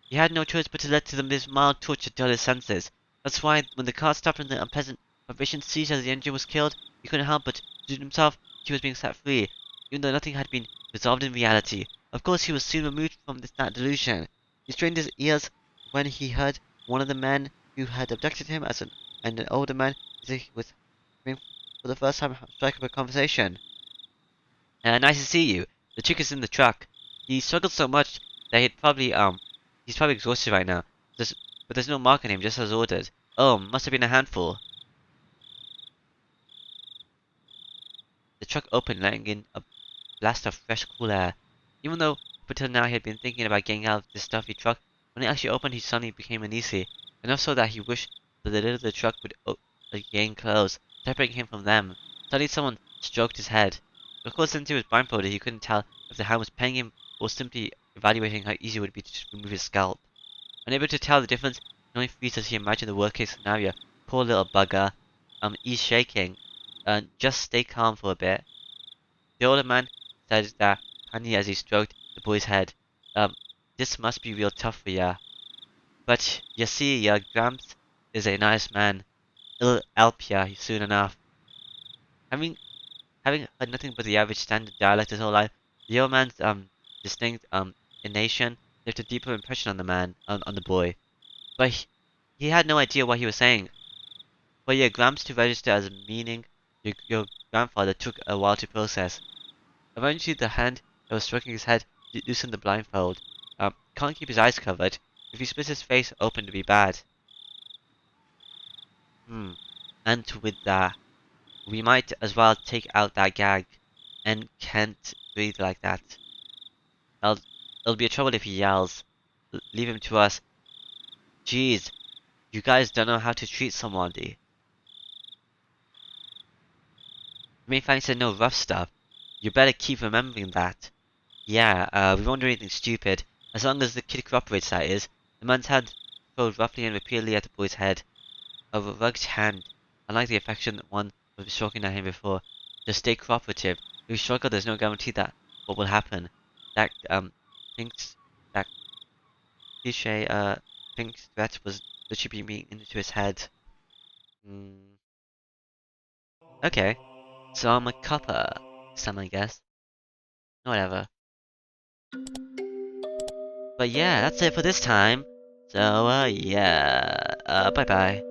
He had no choice but to let this mild torch to dull his senses. That's why, when the car stopped and the unpleasant vibration ceased as the engine was killed, he couldn't help but delude himself he was being set free, even though nothing had been resolved in reality. Of course, he was soon removed from that delusion. He strained his ears when he heard one of the men who had abducted him and an older man was for the first time strike up a conversation. Nice to see you. The chick is in the truck. He struggled so much that he's probably exhausted right now. But there's no mark on him, just as ordered. Oh, must have been a handful. The truck opened, letting in a blast of fresh, cool air. Even though up until now he had been thinking about getting out of this stuffy truck, when it actually opened he suddenly became uneasy, enough so that he wished that the lid of the truck would again close, separating him from them. Suddenly someone stroked his head. Of course, since he was blindfolded, he couldn't tell if the hand was paying him or simply evaluating how easy it would be to just remove his scalp. Unable to tell the difference, he only freezes as he imagines the worst case scenario. Poor little bugger. He's shaking. Just stay calm for a bit. The older man said that, panting as he stroked the boy's head. This must be real tough for ya. But, you see, your Gramps is a nice man. It'll help ya soon enough. Having having heard nothing but the average standard dialect his whole life, the old man's distinct intonation left a deeper impression on the man, on the boy. But he had no idea what he was saying. For your Gramps to register as meaning, your grandfather took a while to process. Eventually, the hand that was stroking his head loosened the blindfold. Can't keep his eyes covered. If he splits his face open, to be bad. And with that, we might as well take out that gag. And can't breathe like that. It'll be a trouble if he yells. Leave him to us. Jeez, you guys don't know how to treat somebody. You may find said no rough stuff. You better keep remembering that. Yeah, we won't do anything stupid. As long as the kid cooperates, that is. The man's hand throwed roughly and repeatedly at the boy's head. A rugged hand, unlike the affectionate one was stroking at him before. Just stay cooperative. If you struggle, there's no guarantee that what will happen. That, thinks, that cliche, thinks threat was literally being into his head. Okay. So I'm a copper. Some, I guess. Whatever. But yeah, that's it for this time. So, yeah. Bye bye.